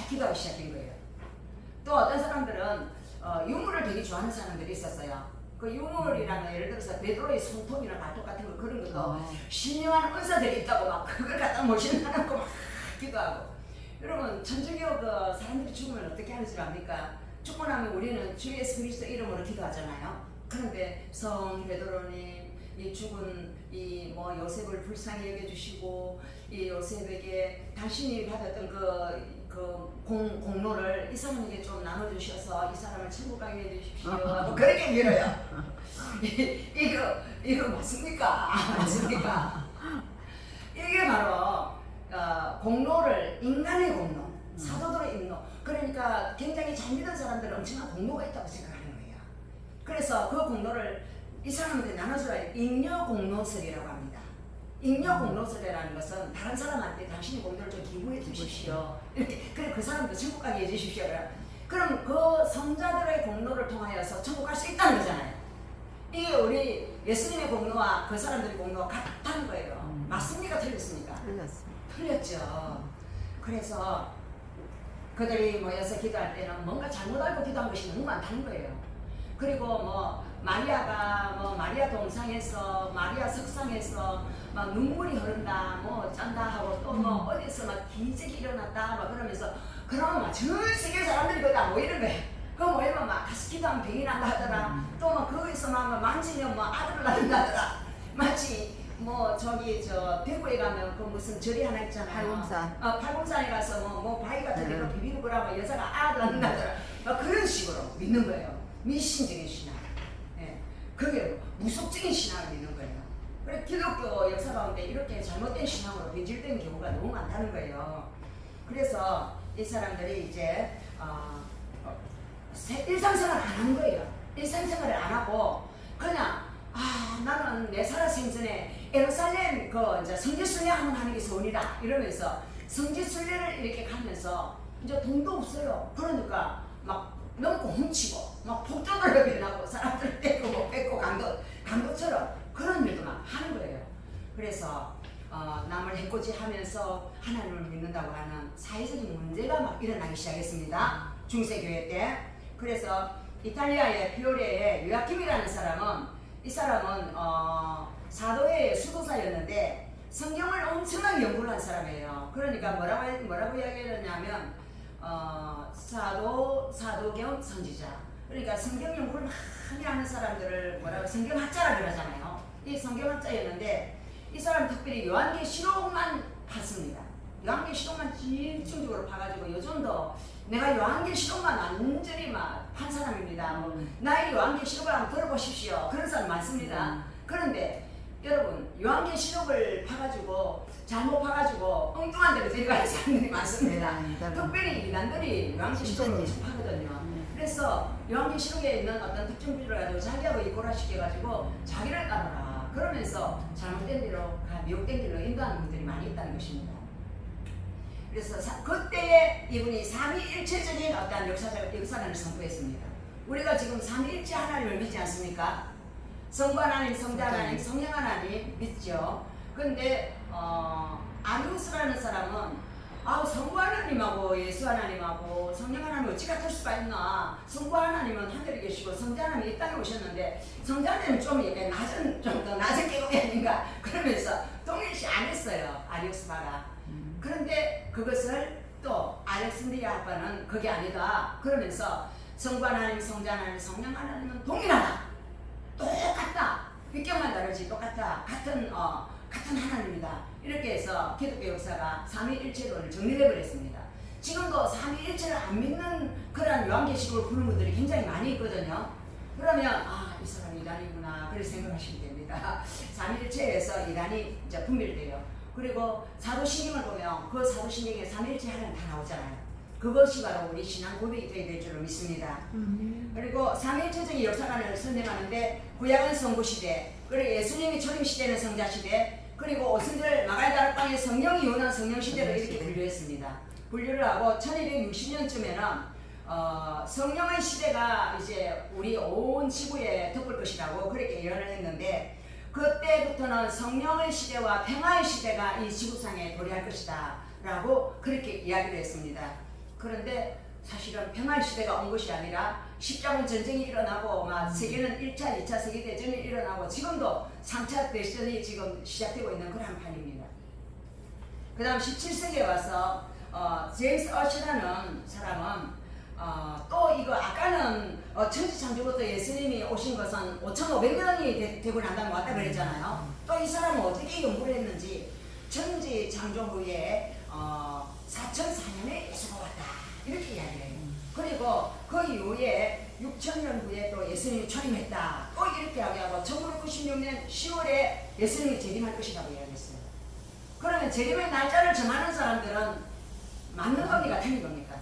기도하기 시작한 거예요. 또 어떤 사람들은 유물을 되게 좋아하는 사람들이 있었어요. 그 유물이라는 예를 들어서 베드로의 손톱이나 발톱 같은 거 그런 것도 신령한 은사들이 있다고 막 그걸 갖다 모셔놓고 막 기도하고. 여러분 천주교 그 사람들이 죽으면 어떻게 하는 줄 압니까? 죽고 나면 우리는 주 예수 그리스도 이름으로 기도하잖아요. 그런데 성 베드로님 이 죽은 이 요셉을 불쌍히 여겨주시고 이 요셉에게 당신이 받았던 그 공로를 이 사람에게 좀 나눠주셔서 이 사람을 천국 가게 해주십시오 하고 그렇게 빌어요. 이거 맞습니까? 맞습니까? 이게 바로 공로를 인간의 공로, 사도들의 인로. 그러니까 굉장히 잘 믿은 사람들은 엄청난 공로가 있다고 생각하는 거예요. 그래서 그 공로를 이 사람한테 나눠줘야 잉여 공로설이라고 합니다. 잉여 공로설이라는 것은 다른 사람한테 당신의 공로를 좀 기부해 주십시오. 이렇게 그래 그 사람도 천국 가게 해주십시오. 그럼 그 성자들의 공로를 통하여서 천국 갈 수 있다는 거잖아요. 이게 우리 예수님의 공로와 그 사람들의 공로가 같다는 거예요. 맞습니까? 틀렸습니까? 틀렸습니다. 틀렸죠. 그래서 그들이 모여서 기도할 때는 뭔가 잘못 알고 기도한 것이 너무 많다는 거예요. 그리고 마리아가 뭐 마리아 동상에서 마리아 석상에서 막 눈물이 흐른다 뭐 짠다 하고 또 뭐 어디서 막 기적이 일어났다 막 그러면서 그러면 막 전 세계 사람들이 거기 다 모이는 거야. 그 모이면 막 가서 기도하면 병이 난다 하더라. 또 막 거기서 막 만지면 뭐 아들을 낳는다더라. 마치 뭐 저기 저 대구에 가면 그 무슨 절이 하나 있잖아요. 팔공산. 팔공산에 가서 뭐 바위 같은 데로 비비는 거라면 여자가 아들 낳는다더라. 막 그런 식으로 믿는 거예요. 미신적인 신앙. 예. 그게 무속적인 신앙을 믿는 거예요. 그래 기독교 역사 가운데 이렇게 잘못된 신앙으로 변질된 경우가 너무 많다는 거예요. 그래서 이 사람들이 이제 일상생활을 안 하는 거예요. 일상생활을 안 하고 그냥 나는 내 살아 생전에 예루살렘 그 이제 성지순례 한번 하는 게 소원이다 이러면서 성지순례를 이렇게 가면서 이제 돈도 없어요. 그러니까 막 넘고 훔치고 막 폭도들로 변하고 사람들 떼고 못 뺏고 강도처럼 그런 일도 막 하는 거예요. 그래서 남을 해코지하면서 하나님을 믿는다고 하는 사회적인 문제가 막 일어나기 시작했습니다. 중세교회 때. 그래서 이탈리아의 피오레의 요아킴이라는 사람은 이 사람은 사도의 수도사였는데 성경을 엄청나게 연구를 한 사람이에요. 그러니까 뭐라고 이야기했냐면 사도경 선지자. 그러니까 성경 연구를 많이 하는 사람들을 성경학자라 그러잖아요. 이 성경학자였는데 이 사람 특별히 요한계시록만 봤습니다. 요한계시록만 집중적으로 봐가지고 요즘도 내가 요한계시록만 완전히 막 한 사람입니다. 나의 요한계시록을 한번 들어보십시오. 그런 사람 많습니다. 그런데 여러분 요한계시록을 봐가지고 잘못 봐가지고 엉뚱한 데로 데려가는 사람들이 많습니다. 특별히 이단들이 요한계시록을 엄청 파거든요. 그래서 요한계시록에 있는 어떤 특정 구조를 가지고 자기하고 이꼬라시켜가지고 자기를 따라라 그러면서 잘못된 길로 미혹된 길로 인도하는 분들이 많이 있다는 것입니다. 그래서 그때에 이분이 삼위일체적인 어떤 역사관을 선포했습니다. 우리가 지금 삼위일체 하나님을 믿지 않습니까? 성부 하나님, 성자 하나님, 성령 하나님 믿죠. 근데 아리우스라는 사람은 성부 하나님하고 예수 하나님하고 성령 하나님이 어찌 같을 수가 있나? 성부 하나님은 하늘에 계시고 성자 하나님이 이 땅에 오셨는데 성자 하나님은 좀 더 낮은 계급이 아닌가? 그러면서 동일시 안 했어요. 아리우스파가. 그런데 그것을 또 알렉산드리아 학파는 그게 아니다. 그러면서 성부 하나님, 성자 하나님, 성령 하나님은 동일하다. 똑같다. 위격만 다르지 똑같다. 같은 하나님이다. 이렇게 해서 기독교 역사가 삼위일체론을 정리해버렸습니다. 지금도 삼위일체를 안 믿는 그런 요한계시록을 보는 분들이 굉장히 많이 있거든요. 그러면 이 사람이 이단이구나 그렇게 생각하시면 됩니다. 삼위일체에서 이단이 이제 분별돼요. 그리고 사도신경을 보면 그 사도신경에 삼위일체 하나님 다 나오잖아요. 그것이 바로 우리 신앙 고백이 되어야 될 줄로 믿습니다. 그리고 삼위일체적인 역사관을 설명하는데 구약은 성부시대, 그리고 예수님이 초림시대는 성자시대, 그리고 오순절 마갈다락방의 성령이 오는 성령시대로 이렇게 분류했습니다. 분류를 하고 1260년쯤에는 성령의 시대가 이제 우리 온 지구에 덮을 것이라고 그렇게 예언을 했는데 그때부터는 성령의 시대와 평화의 시대가 이 지구상에 도래할 것이다 라고 그렇게 이야기를 했습니다. 그런데 사실은 평화의 시대가 온 것이 아니라 십자군 전쟁이 일어나고 세계는 1차, 2차 세계대전이 일어나고 지금도 3차 대전이 지금 시작되고 있는 그런 판입니다. 그 다음 17세기에 와서 제임스 어시라는 사람은 또 이거 아까는 천지창조부터 예수님이 오신 것은 5,500년이 되고 난 다음에 왔다 그랬잖아요. 또 이 사람은 어떻게 연구를 했는지 천지창조 후에 4004년에 예수가 왔다 이렇게 이야기를 해요. 그리고 그 이후에 6,000년 후에 또 예수님이 초림했다 또 이렇게 이야기하고 1996년 10월에 예수님이 재림할 것이라고 이야기했어요. 그러면 재림의 날짜를 정하는 사람들은 맞는 겁니까? 틀린 겁니까?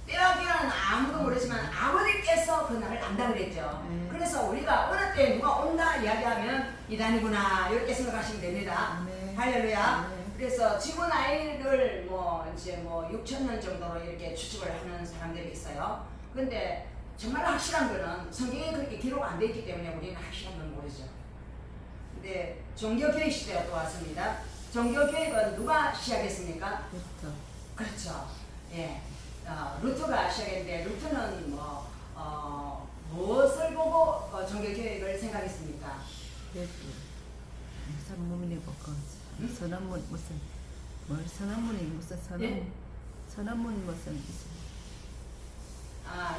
때와 기간은 아무도 모르지만 아버지께서 그 날을 안다 그랬죠. 그래서 우리가 어느 때 누가 온다 이야기하면 이단이구나 이렇게 생각하시면 됩니다. 할렐루야. 그래서 지구 나이를 이제 6,000년 정도로 이렇게 추측을 하는 사람들이 있어요. 근데 정말 확실한 거는 성경에 그렇게 기록 안 돼 있기 때문에 우리는 확실한 건 모르죠. 근데 종교개혁 시대가 또 왔습니다. 종교개혁은 누가 시작했습니까? 그렇죠. 예. 루터가 시작했는데 루터는 무엇을 보고 종교개혁을 생각했습니까? 무슨 문이 볼까? 선언문 무슨 뭘 선언문이 무슨 선언 예? 선언문 무슨 있어?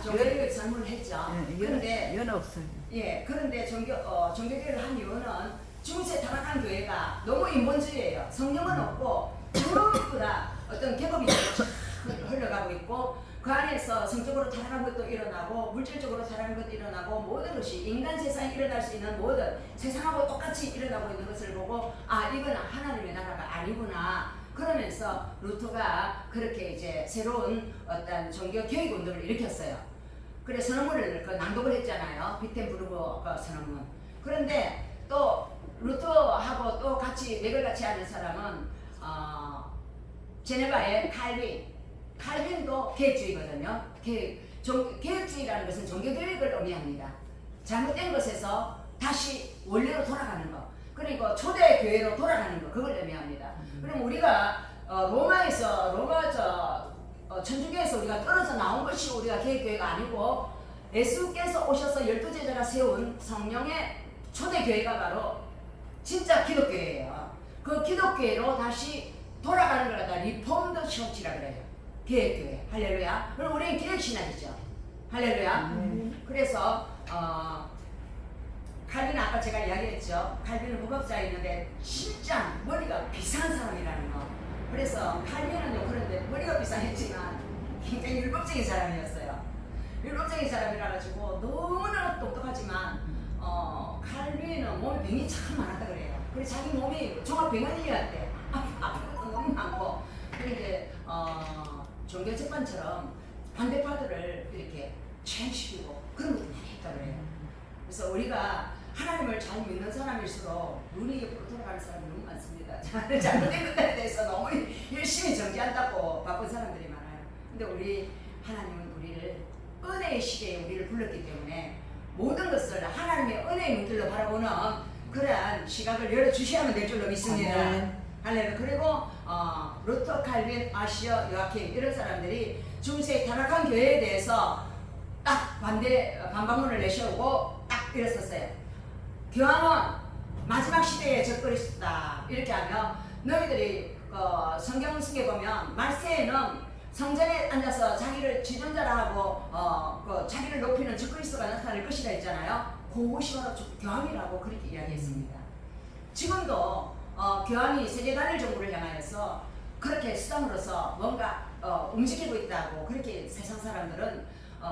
종교개혁을 선물을 했죠. 그런데 연 없어요. 예, 그런데 종교개혁을 한 이유는 중세 타락한 교회가 너무 인본주의예요. 성령은 없고 전부 다 어떤 계급이 흘러가고 있고 그 안에서 성적으로 타락한 것도 일어나고 물질적으로 타락한 것도 일어나고 모든 것이 인간 세상에 일어날 수 있는 모든 세상하고 똑같이 일어나고 있는 것을 보고 이건 하나님의 나라가 아니구나. 그러면서 루터가 그렇게 이제 새로운 어떤 종교 교육 운동을 일으켰어요. 그래 선언문을 낭독을 했잖아요. 비텐부르크 선언문. 그런데 또 루터하고 또 같이 맥을 같이 하는 사람은 제네바의 칼빈도 계획주의거든요. 계획주의라는 것은 종교교육을 의미합니다. 잘못된 것에서 다시 원래로 돌아가는 것. 그리고 초대 교회로 돌아가는 것. 그걸 의미합니다. 그럼 우리가 로마 천주교에서 우리가 떨어져 나온 것이 우리가 계획교회가 아니고 예수께서 오셔서 12제자가 세운 성령의 초대 교회가 바로 진짜 기독교회예요. 그 기독교회로 다시 돌아가는 걸 갖다 리폼드 처치라 그래요. 계획교회. 할렐루야. 그럼 우리는 계획신학이죠. 할렐루야. 그래서 칼빈은 아까 제가 이야기했죠. 칼빈은 무법자였는데 진짜 머리가 비싼 사람이라는 거. 그래서 칼빈은요 그런데 머리가 비싼했지만 굉장히 율법적인 사람이었어요. 율법적인 사람이라 가지고 너무나 똑똑하지만 칼빈은 몸에 병이 참 많았다 그래요. 그래서 자기 몸이 종합병원이었대. 아픈 것도 너무 많고. 그런데 종교재판처럼 반대파들을 이렇게 체행시키고 그런 것도 많이 했다 그래요. 그래서 우리가 하나님을 잘 믿는 사람일수록 눈이 옆으로 돌아가는 사람이 너무 많습니다. 잘못된 것들에 대해서 너무 열심히 정지한다고 바쁜 사람들이 많아요. 근데 우리 하나님은 우리를 은혜의 시대에 우리를 불렀기 때문에 모든 것을 하나님의 은혜의 눈길로 바라보는 그러한 시각을 열어주셔야만 될 줄로 믿습니다. 할렐루야. 그리고 루터, 칼빈, 아시어, 요아킴 이런 사람들이 중세의 타락한 교회에 대해서 딱 반박문을 내세우고 딱 이랬었어요. 교황은 마지막 시대에 적그리스도다 이렇게 하며 너희들이 성경 속에 보면 말세에는 성전에 앉아서 자기를 지존자라 하고 자기를 높이는 적그리스도가 나타날 것이라 했잖아요. 그것이 바로 교황이라고 그렇게 이야기했습니다. 지금도 교황이 세계단일 정부를 향하여서 그렇게 수단으로서 뭔가 움직이고 있다고 그렇게 세상 사람들은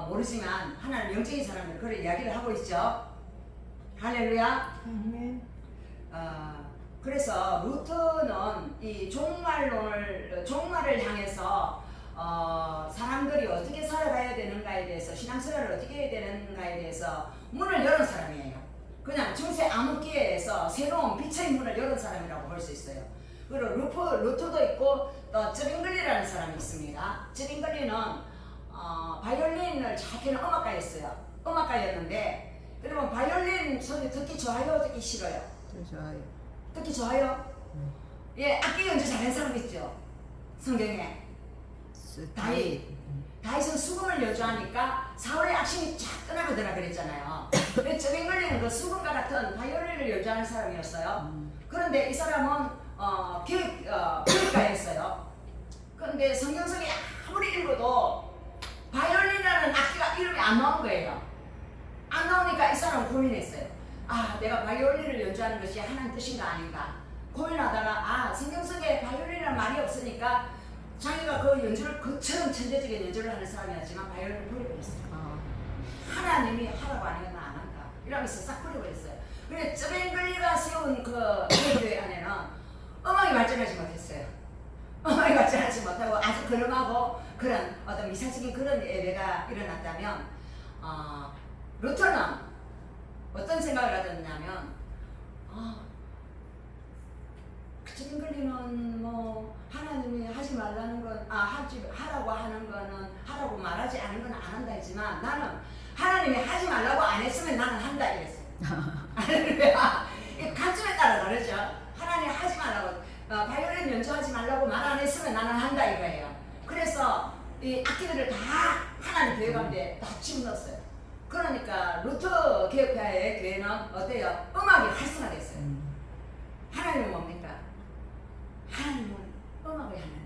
모르지만 하나님 영적인 사람들은 그런 이야기를 하고 있죠. 할렐루야. 그래서 루터는 이 종말을 향해서 사람들이 어떻게 살아가야 되는가에 대해서 신앙생활을 어떻게 해야 되는가에 대해서 문을 열은 사람이에요. 그냥 중세 암흑기에서 새로운 빛의 문을 열은 사람이라고 볼 수 있어요. 그리고 루터도 있고 또 쯔빙글리라는 사람이 있습니다. 쯔빙글리는 바이올린을 잘 치는 음악가였는데 여러분 바이올린 소리 듣기 좋아요? 듣기 싫어요? 좋아요. 듣기 좋아요? 예, 악기 연주 잘하는 사람 있죠? 성경에 다윗은 수금을 연주하니까 사울의 악심이 쫙 떠나가더라 그랬잖아요. 쯔빙글리는 그 수금과 같은 바이올린을 연주하는 사람이었어요. 그런데 이 사람은 교육가였어요. 그런데 성경성에 아무리 읽어도 바이올린이라는 악기가 이름이 안 나온 거예요. 안 나오니까 이 사람은 고민했어요. 내가 바이올린을 연주하는 것이 하나님 뜻인가 아닌가 고민하다가 성경 속에 바이올린이라는 말이 없으니까 자기가 그 연주를 그처럼 천재적인 연주를 하는 사람이었지만 바이올린을 버려버렸어요. 하나님이 하라고 하니까 나 안 한다 이러면서 싹 버려버렸어요. 근데 쯔빙글리가 세운 그 교회 안에는 음악이 발전하지 못했어요. 음악이 발전하지 못하고 아주 근엄하고 그런 어떤 미사적인 그런 예배가 일어났다면 루터는 어떤 생각을 하셨냐면 쯔빙글리는 뭐 하나님이 하지 말라는 건 하라고 하는 거는 하라고 말하지 않은 건 안 한다 했지만 나는 하나님이 하지 말라고 안 했으면 나는 한다 이랬어요. 할렐루야. 관점에 따라 다르죠. 하나님 하지 말라고 바이올린 연주하지 말라고 말 안 했으면 나는 한다 이거예요. 그래서 이 악기들을 다 하나님 교회 가운데 다 집어넣었어요. 그러니까 루터 개혁파의 교회는 어때요? 음악이 활성화됐어요. 하나님은 뭡니까? 하나님은 음악의 하나님.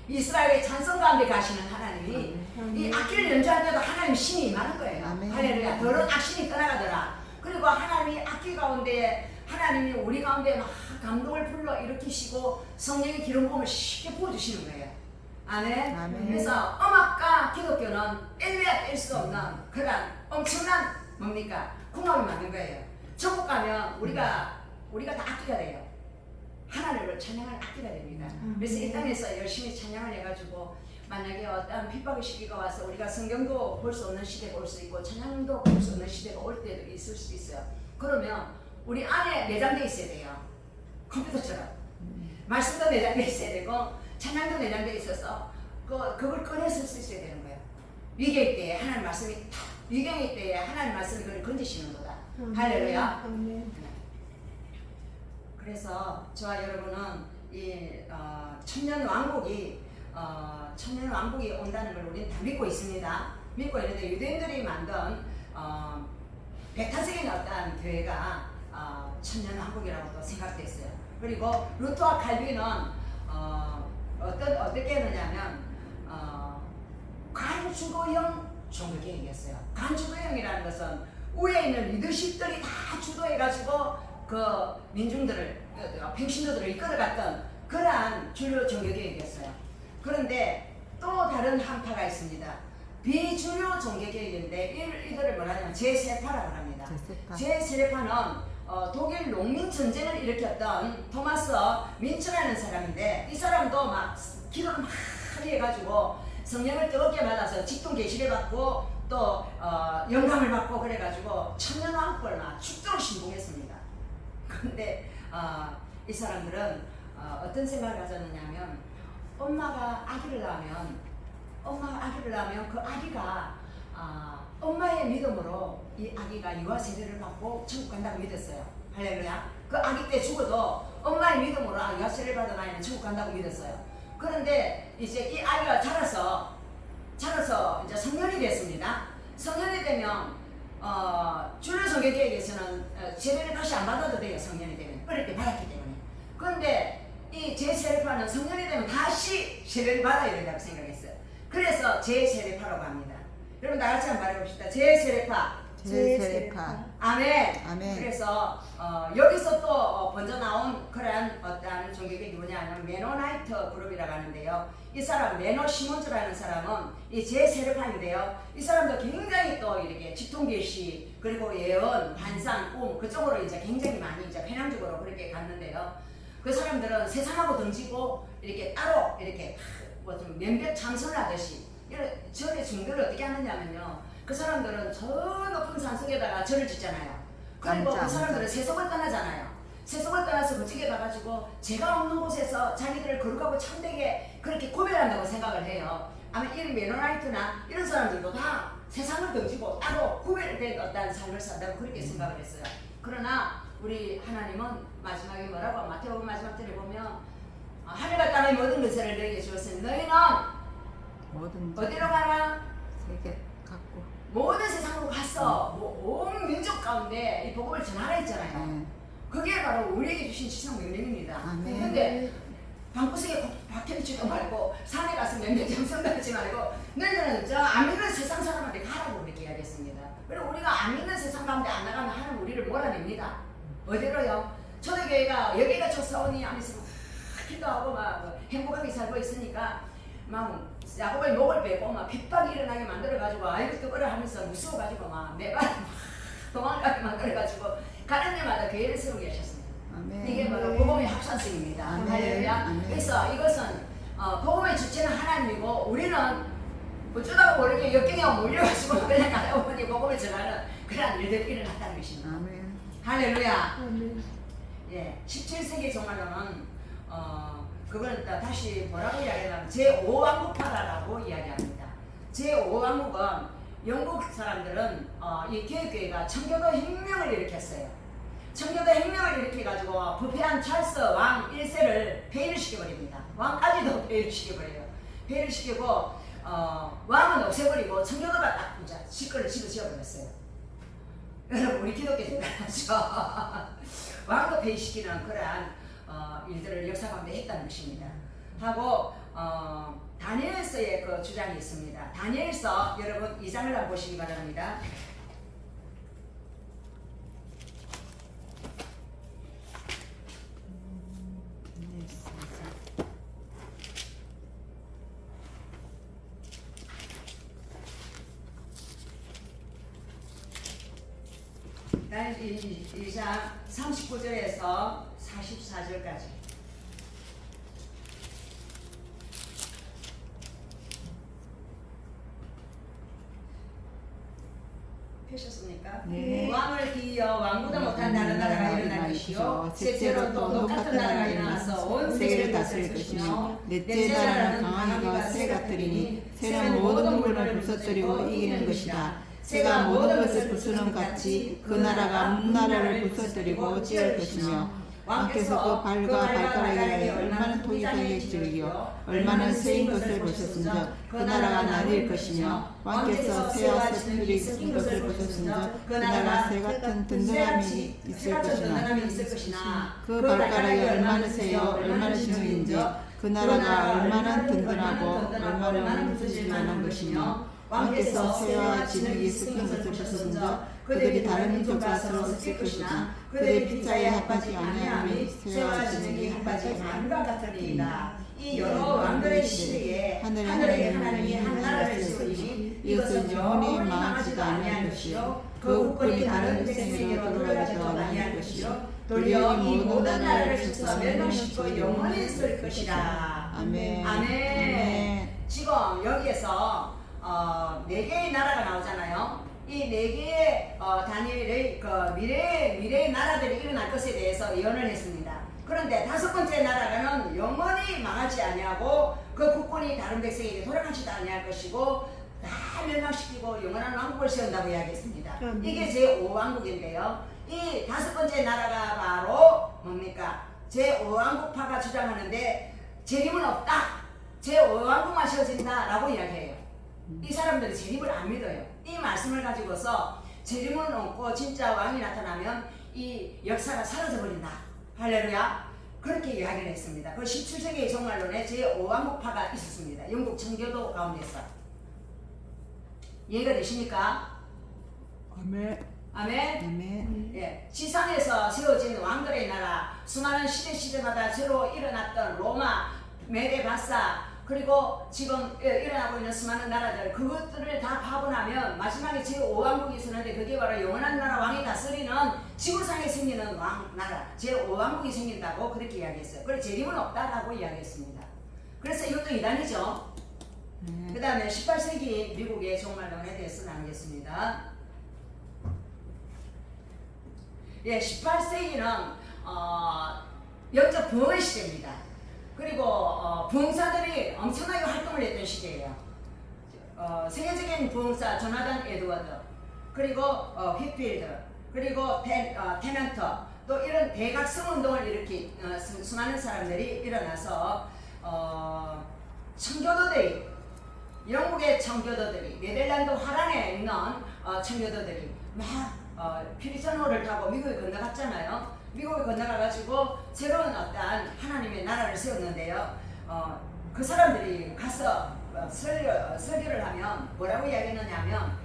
이스라엘의 찬송 가운데 가시는 하나님이 이 악기를 연주할 때도 하나님 신이 임하는 거예요. 아멘. 할렐루야. 더러운 악신이 떠나가더라. 그리고 하나님이 악기 가운데 하나님이 우리 가운데 막 감동을 불러 일으키시고 성령의 기름 부음을 쉽게 부어주시는 거예요. 아멘. 아멘. 그래서 음악과 기독교는 뗄래야 뗄 수 없는 그런 엄청난 뭡니까? 궁합이 맞는 거예요. 천국 가면 우리가 다 악기가 돼요. 하나님을 찬양할 악기가 됩니다. 그래서 이 땅에서 열심히 찬양을 해가지고 만약에 어떤 핍박의 시기가 와서 우리가 성경도 볼 수 없는 시대가 올 수 있고 찬양도 볼 수 없는 시대가 올 때도 있을 수 있어요. 그러면 우리 안에 내장돼 있어야 돼요. 컴퓨터처럼. 말씀도 내장돼 있어야 되고 찬양도 내장돼 있어서 그걸 꺼내서 쓸 수 있어야 되는 거예요. 위기의 때에 하나님 말씀이 탁, 위경의 때에 하나님 말씀이 그걸 건지시는 거다. 할렐루야. 그래서 저와 여러분은 이 천년 왕국이 온다는 걸 우리는 다 믿고 있습니다. 믿고 있는데 유대인들이 만든 백탄생이 나왔다는 교회가 천년 왕국이라고 또 생각됐어요. 그리고 루터와 칼빈은 어떻게 했느냐면 간주도형 종교개혁이었어요. 간주도형이라는 것은 위에 있는 리더십들이 다 주도해가지고 그 민중들을 평신도들을 이끌어갔던 그러한 주류 종교개혁이었어요. 그런데 또 다른 한파가 있습니다. 비주류 종교개혁인데 이들을 뭐라냐면 제세파라고 합니다. 제세파는 독일 농민 전쟁을 일으켰던 토마스 민츠라는 사람인데 이 사람도 막 기도를 막 해가지고 성령을 뜨겁게 받아서 직통 계시를 받고 또 영감을 받고 그래가지고 천년왕국을 막 축도로 신봉했습니다. 그런데 이 사람들은 어떤 생각을 가졌느냐면 엄마가 아기를 낳으면 그 아기가 엄마의 믿음으로 이 아기가 유아 세례를 받고 천국 간다고 믿었어요. 할렐루야. 그 아기 때 죽어도 엄마의 믿음으로 유아 세례를 받은 아이는 천국 간다고 믿었어요. 그런데 이제 이 아이가 자라서 이제 성년이 됐습니다. 성년이 되면 주류 종교개혁에서는 세례를 다시 안 받아도 돼요. 성년이 되면 어릴 때 받았기 때문에. 그런데 이 제세례파는 성년이 되면 다시 세례를 받아야 된다고 생각했어요. 그래서 제세례파라고 합니다. 여러분 나같이 한번 말해봅시다. 제세례파. 아멘. 아멘. 그래서 여기서 또 번져 나온 그러한 어떤 종교개혁이 뭐냐면 메노나이트 그룹이라고 하는데요. 이 사람 메노 시몬즈라는 사람은 이 제세례파인데요. 이 사람도 굉장히 또 이렇게 직통계시 그리고 예언, 환상, 꿈 그쪽으로 이제 굉장히 많이 이제 편향적으로 그렇게 갔는데요. 그 사람들은 세상하고 등지고 이렇게 따로 이렇게 뭐 좀 면벽 참선하듯이 절의 중들을 어떻게 하느냐면요. 그 사람들은 저 높은 산속에다가 절을 짓잖아요. 그리고 그 사람들은 세속을 떠나잖아요. 세속을 떠나서 그쪽에 가가지고 죄가 없는 곳에서 자기들을 거룩하고 참되게 그렇게 구별한다고 생각을 해요. 아마 이런 메노나이트나 이런 사람들도 다 세상을 던지고 따로 구별된 어떤 삶을 산다고 그렇게 생각을 했어요. 그러나 우리 하나님은 마지막에 뭐라고 마태복음 마지막 절에 보면 하늘과 땅의 모든 것을 너희에게 주었으니 너희는 어디로 가라? 세계 갖고 모든 세상으로 갔어. 온 민족 가운데 이 복음을 전하라 했잖아요. 그게 바로 우리에게 주신 지상 명령입니다. 그런데 방구석에 박혀있지도 말고 산에 가서 몇몇 점성하지 말고 너희는 저 안 믿는 세상 사람한테 가라고 그렇게 이야기했습니다. 그리고 우리가 안 믿는 세상 가운데 안 나가면 하나님 우리를 몰아냅니다. 어디로요? 초대교회가 여기가 좋사오니 하면서 기도하고 막 행복하게 살고 있으니까 막 야곱의 목을 베고 막 핍박이 일어나게 만들어가지고 아이고 뜨거라 하면서 무서워가지고 막 매발 도망가게 만들어가지고 가는 데마다 교회를 세우게 하셨습니다. 아멘. 이게 바로 복음의 합산성입니다. 할렐루야. 그래서 이것은 복음의 주체는 하나님이고 우리는 어쩌다가 모르게 역경에 몰려가지고 그냥 가다 보니 복음을 전하는 그런 일들이 일어났다는 것입니다. 아멘. 할렐루야. 예, 17세기 정말로는 그걸 다시 뭐라고 이야기하냐면 제5왕국파라고 이야기합니다. 제5왕국은 영국 사람들은 이 개혁교회가 청교도 혁명을 일으켰어요. 청교도 혁명을 일으켜가지고 부패한 찰스 왕 1세를 폐위를 시켜버립니다. 왕까지도 폐위를 시켜버려요. 폐위를 시키고 왕은 없애버리고 청교도가 딱 이제 시끌을 집어지어버렸어요. 여러분 우리 기독교는 그렇죠. 왕도 폐위시키는 그러한 일들을 역사 가운데 했다는 것입니다. 하고 다니엘서의 그 주장이 있습니다. 다니엘서 여러분 2장을 한번 보시기 바랍니다. 다니엘 2장 39절에서 44절까지. 펴셨습니까? 네. 왕을 기어 왕보다 못한 다른 나라가 일어날 것이요 셋째로 또 똑같은 나라가 일어나서 온 세계를 다스릴 것이며 넷째 나라는 강하기가 새 같으리니 새는 모든 물을 부서뜨리고 이기는 것이다. 새가 모든 것을 부수는 같이 그 나라가 문나라를 부서뜨리고 찌를 것이며 왕께서 그 발과 발가락에 얼마나 토기장에 지르기요 얼마나 새인 것을 보셨은저 그 나라가 나뉠 것이며 왕께서 새와 새들이 섞인 것을 보셨은저 그 나라가 새 같은 든든함이 있을 것이나 그 발가락이 얼마나 새요 얼마나 신우인저 그 나라가 얼마나 든든하고 얼마나 부서지지 않은 것이며 왕께서 새와 진흙이 섞인 것을 보셨은저 그들이 다른 민족과 서로 섞일 것이나 그들의 피자에 합하지 아니하며 새와 진흙이 합하지 않음과 같으리이다. 이 여러 왕들의 시대에 하늘의 하나님이 한 나라를 세우니 이것은 영원히 망하지도 아니할 것이요 그 국권이 다른 백성에게로 돌아가지도 아니할 것이요 도리어 이 모든 나라를 쳐서 멸망시키고 영원히 있을 것이라. 아멘. 아멘. 지금 여기에서 4개의 나라가 나오잖아요. 이 4개의 다니엘의 그 미래의 나라들이 일어날 것에 대해서 예언을 했습니다. 그런데 5번째 나라는 영원히 망하지 아니하고 그 국권이 다른 백성에게 돌아가지도 아니할 것이고 다 멸망시키고 영원한 왕국을 세운다고 이야기했습니다. 이게 제5왕국인데요. 이 5번째 나라가 바로 뭡니까? 제5왕국파가 주장하는데 재림은 없다. 제5왕국만 세워진다라고 이야기해요. 이 사람들이 재림을 안 믿어요. 이 말씀을 가지고서 재림은 없고 진짜 왕이 나타나면 이 역사가 사라져 버린다. 할렐루야. 그렇게 이야기를 했습니다. 그 17세기의 종말론에 제5왕국파가 있었습니다. 영국 청교도 가운데서. 이해가 되십니까? 아멘. 아멘. 아멘. 예, 지상에서 세워진 왕들의 나라, 수많은 시대마다 새로 일어났던 로마, 메데 바사, 그리고 지금 일어나고 있는 수많은 나라들, 그것들을 다 파고나면 마지막에 제5왕국이 있었는데 그게 바로 영원한 나라 왕이 다스리는 지구상에 생기는 나라, 제5왕국이 생긴다고 그렇게 이야기했어요. 그래서 재림은 없다라고 이야기했습니다. 그래서 이것도 이단이죠. 그 다음에 18세기 미국의 종말론에 대해서 나누겠습니다. 예, 18세기는 영적 부흥의 시대입니다. 그리고 부흥사들이 엄청나게 활동을 했던 시대예요. 세계적인 부흥사 조나단 에드워드, 그리고 휘필드, 그리고 테넌터, 또 이런 대각성 운동을 일으킨 수많은 사람들이 일어나서 청교도들이, 영국의 청교도들이, 네덜란드 화란에 있는 청교도들이 막 피리전호를 타고 미국에 건너갔잖아요. 미국에 건너가가지고 새로운 어떤 하나님의 나라를 세웠는데요. 그 사람들이 가서 설교를 하면 뭐라고 이야기했느냐면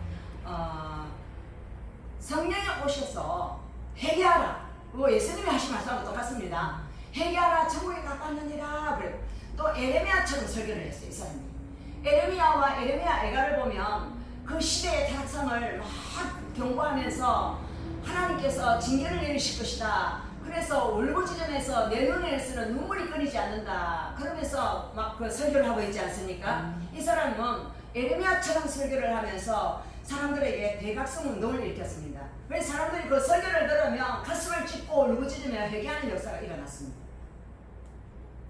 성령이 오셔서 회개하라. 뭐 예수님이 하신 말씀하고 똑같습니다. 회개하라, 천국에 가까웠느니라. 그래. 또 에레미야처럼 설교를 했어요. 이 사람이. 에레미야와 에레미야 애가를 보면 그 시대의 타락성을 막 경고하면서 하나님께서 징계를 내리실 것이다. 그래서 울부짖으면서 내 눈에서는 눈물이 끊이지 않는다. 그러면서 막 그 설교를 하고 있지 않습니까? 이 사람은 에레미야처럼 설교를 하면서 사람들에게 대각성 운동을 일으켰습니다. 그래서 사람들이 그 설교를 들으면 가슴을 찢고 울부짖으며 회개하는 역사가 일어났습니다.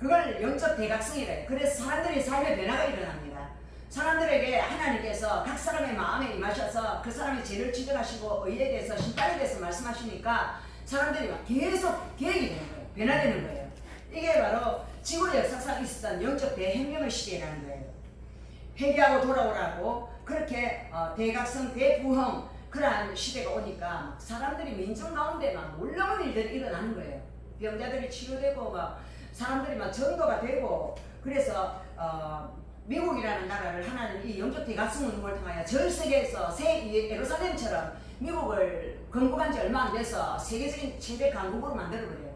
그걸 영적 대각성이래요. 그래서 사람들이 삶의 변화가 일어납니다. 사람들에게 하나님께서 각 사람의 마음에 임하셔서 그 사람의 죄를 지적하시고 의에 대해서 신발에 대해서 말씀하시니까 사람들이 막 계속 계획이 되는 거예요. 변화되는 거예요. 이게 바로 지구의 역사상 있었던 영적 대혁명의 시대라는 거예요. 회개하고 돌아오라고 그렇게 대각성 대부흥 그러한 시대가 오니까 사람들이 민중 가운데 막 놀라운 일들이 일어나는 거예요. 병자들이 치료되고 막 사람들이 막 전도가 되고 그래서 미국이라는 나라를 하나는 이 영적 대각성 운동을 통하여 전 세계에서 새 예루살렘처럼 미국을 건국한 지 얼마 안 돼서 세계적인 최대 강국으로 만들어버려요.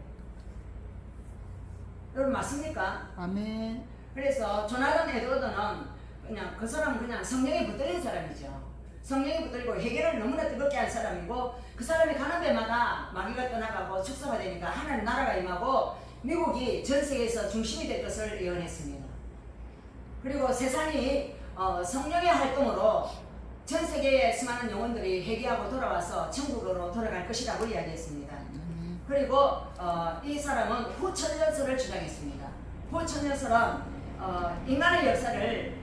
여러분 맞습니까? 아멘. 그래서 조나단 에드워드는 그냥 그 사람은 그냥 성령에 붙들린 사람이죠. 성령에 붙들리고 해결을 너무나 뜨겁게 한 사람이고 그 사람이 가는 데마다 마귀가 떠나가고 축사가 되니까 하나님 나라가 임하고 미국이 전 세계에서 중심이 될 것을 예언했습니다. 그리고 세상이 성령의 활동으로 전 세계에 수많은 영혼들이 회개하고 돌아와서 천국으로 돌아갈 것이라고 이야기했습니다. 그리고 이 사람은 후천년설을 주장했습니다. 후천년설은 인간의 역사를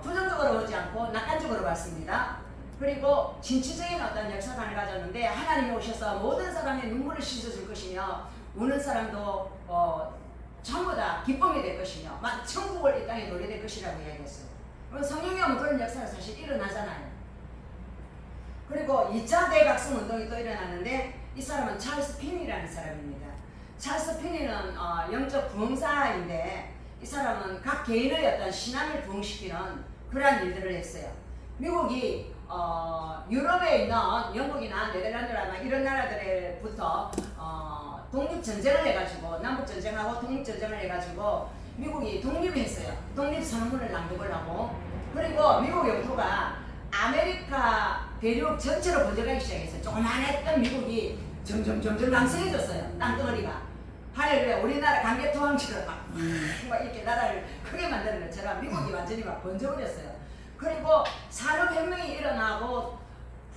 부정적으로 보지 않고 낙관적으로 봤습니다. 그리고 진취적인 어떤 역사관을 가졌는데 하나님이 오셔서 모든 사람의 눈물을 씻어줄 것이며 우는 사람도 전부 다 기쁨이 될 것이며 천국을 이 땅에 노래될 것이라고 이야기했어요. 성령이 오면 그런 역사가 사실 일어나잖아요. 그리고 2차 대각성 운동이 또 일어났는데 이 사람은 찰스 피니라는 사람입니다. 찰스 피니는 영적 부흥사인데 이 사람은 각 개인의 어떤 신앙을 부흥시키는 그러한 일들을 했어요. 미국이 유럽에 있는 영국이나 네덜란드나 이런 나라들부터 독립전쟁을 해가지고 남북전쟁하고 독립전쟁을 해가지고 미국이 독립했어요. 독립선언문을 낭독을 하고 그리고 미국 영토가 아메리카 대륙 전체로 번져가기 시작했어요. 조그만했던 미국이 점점 강성해졌어요. 땅덩어리가. 할렐루야. 우리나라 강개토항처럼 막 이렇게 나라를 크게 만드는 것처럼 미국이 완전히 막 번져버렸어요. 그리고 산업혁명이 일어나고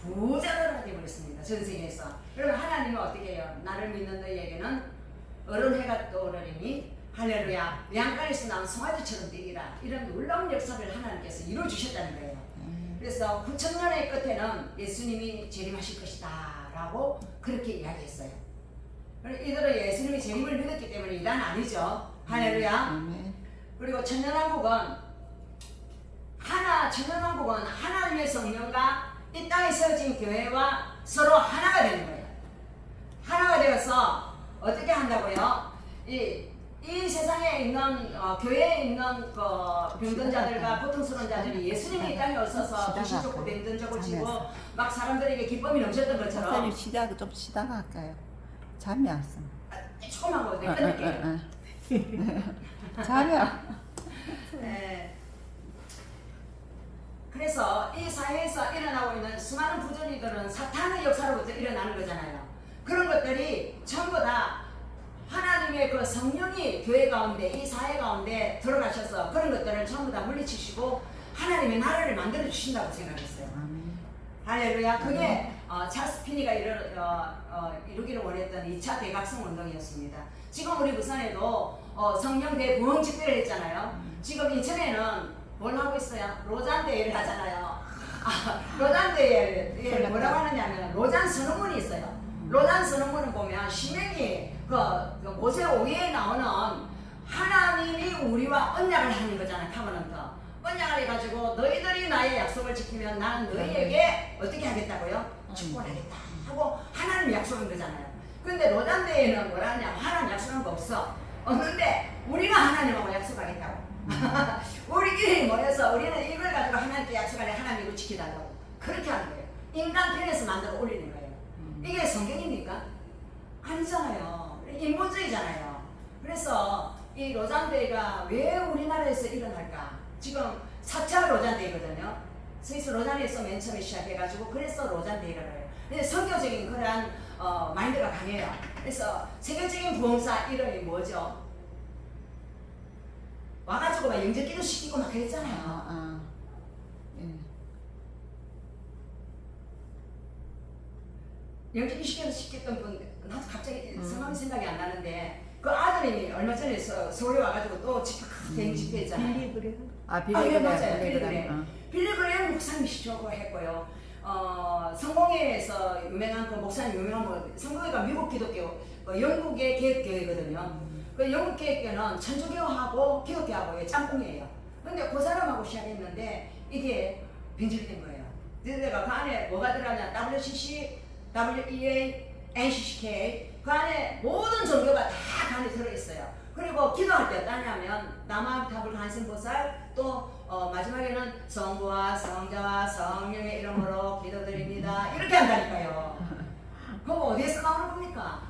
부자가 되어버렸습니다. 전 세계에서. 그러면 하나님은 어떻게 해요? 나를 믿는 너희에게는 어른 해가 떠오르리니 할렐루야. 양간에서 나온 송아지처럼 되리라. 이런 놀라운 역사를 하나님께서 이루어주셨다는 거예요. 그래서 9,000년의 끝에는 예수님이 재림하실 것이다 라고 그렇게 이야기했어요. 이들은 예수님이 재림을 믿었기 때문에 이단 아니죠. 할렐루야. 그리고 천년왕국은 하나님의 성령과 이 땅에 세워진 교회와 서로 하나가 되는 거예요. 하나가 되어서 어떻게 한다고요? 이 세상에 있는 교회에 있는 병든 자들과 고통스러운 자들이 예수님이 이 땅에 오셔서 귀신 쫓고 병든 자고 지고 막 사람들에게 기쁨이 넘쳤던 것처럼 목사님 좀 쉬다가 할까요? 잠이 왔어. 조금만 거 끊을게요. 잠이 와. 네. 그래서 이 사회에서 일어나고 있는 수많은 부정이들은 사탄의 역사로부터 일어나는 거잖아요. 그런 것들이 전부 다 하나님의 그 성령이 교회 가운데 이 사회 가운데 들어가셔서 그런 것들을 전부 다 물리치시고 하나님의 나라를 만들어 주신다고 생각했어요. 할렐루야. 그게 찰스 피니가 이루기를 원했던 2차 대각성 운동이었습니다. 지금 우리 부산에도 성령 대부흥 집회를 했잖아요. 지금 인천에는 뭘 하고 있어요? 로잔 대회를 하잖아요. 로잔 대회를 뭐라고 하느냐면 로잔 선언문이 있어요. 로잔 선언문을 보면 신명이 그 모세 5회에 나오는 하나님이 우리와 언약을 하는 거잖아요. 카버넌트. 언약을 해가지고 너희들이 나의 약속을 지키면 나는 너희에게 어떻게 하겠다고요? 축복을 하겠다 하고 하나님 약속인 거잖아요. 근데 로잔 대회는 뭐라 하냐? 하나님 약속한 거 없는데 우리가 하나님하고 약속하겠다고. 우리끼리 모여서 우리는 이걸 가지고 하나님께 약속하래. 하나님 이거 지켜달라고 그렇게 하는 거예요. 인간 편에서 만들어 올리는 거예요. 이게 성경입니까? 아니잖아요. 인본주의잖아요. 그래서 이 로잔데이가 왜 우리나라에서 일어날까? 지금 4차 로잔데이거든요. 스위스 로잔에서 맨 처음에 시작해가지고 그래서 로잔데이라고 해요. 근데 선교적인 그러한 마인드가 강해요. 그래서 세계적인 부흥사 이름이 뭐죠? 와가지고 막 영접기도 시키고 막 그랬잖아요. 영접기 시켰던 분, 나도 갑자기 성함이 생각이 안 나는데 그 아들이 얼마 전에 서울에 와가지고 또 대행 집회했잖아요. 빌리그램. 맞아요. 빌리그램 목사님이 저거 했고요. 성공회에서 유명한 그 목사님 유명한 성공회가 미국 기독교, 영국의 개혁교회거든요. 그 영국 개혁교회는 천주교하고 기독교하고 짬뽕이에요. 근데 그 사람하고 시작했는데 이게 변질된 거예요. 그래서 그 안에 뭐가 들어가냐? WCC, WEA, NCCK 그 안에 모든 종교가 다 그 안에 들어있어요. 그리고 기도할 때 어떠냐면 남아탑을 간신보살 또 마지막에는 성부와 성자와 성령의 이름으로 기도드립니다. 이렇게 한다니까요. 그거 어디에서 나오는 겁니까?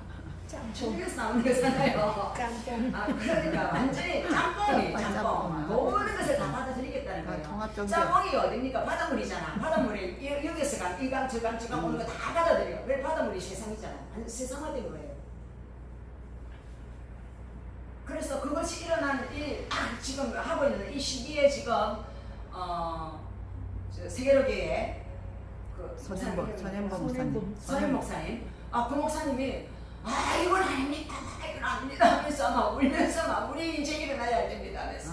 천국에서 나오는 거잖아요. 아, 그러니까 완전히 짬뽕이 짬뽕. 모든 것을 다 받아들이겠다는 거예요. 통합종교. 짬뽕이 어딥니까? 바닷물이잖아. 바닷물이 여기서 간 이강 저강 저강 오는 거 다 받아들여. 왜 바닷물이 세상이잖아. 완전 세상화된 거예요. 그래서 그것이 일어난 지금 하고 있는 이 시기에 지금 세계로교회 그 손현보 목사님. 선임 목사님, 그 목사님이 이건 아닙니다, 이건 아닙니다 하면서 막 울면서 막 우리 이제 일어나야 됩니다 하면서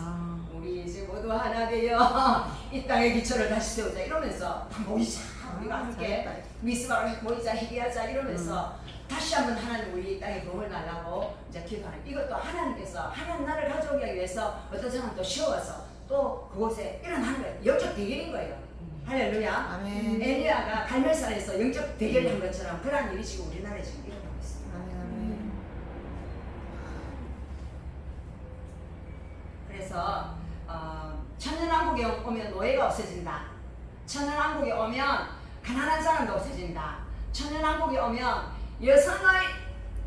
우리 이제 모두 하나 되어 이 땅의 기초를 다시 세우자 이러면서 다 모이자 우리가 함께 미스바를 모이자 희귀하자 이러면서 다시 한번 하나님 우리 땅에 도움을 달라고 이제 기도하는 이것도 하나님께서 하나님 나를 가져오기 위해서 어떤 사람은 또 쉬어와서 또 그곳에 일어나는 거예요. 영적 대결인 거예요. 할렐루야. 아멘. 엘리야가 갈멜산에서 영적 대결을 한 것처럼 그러한 일이 지금 우리나라에 지금 일어나고 있습니다. 아멘. 그래서 천년왕국에 오면 노예가 없어진다. 천년왕국에 오면 가난한 사람도 없어진다. 천년왕국에 오면 여성의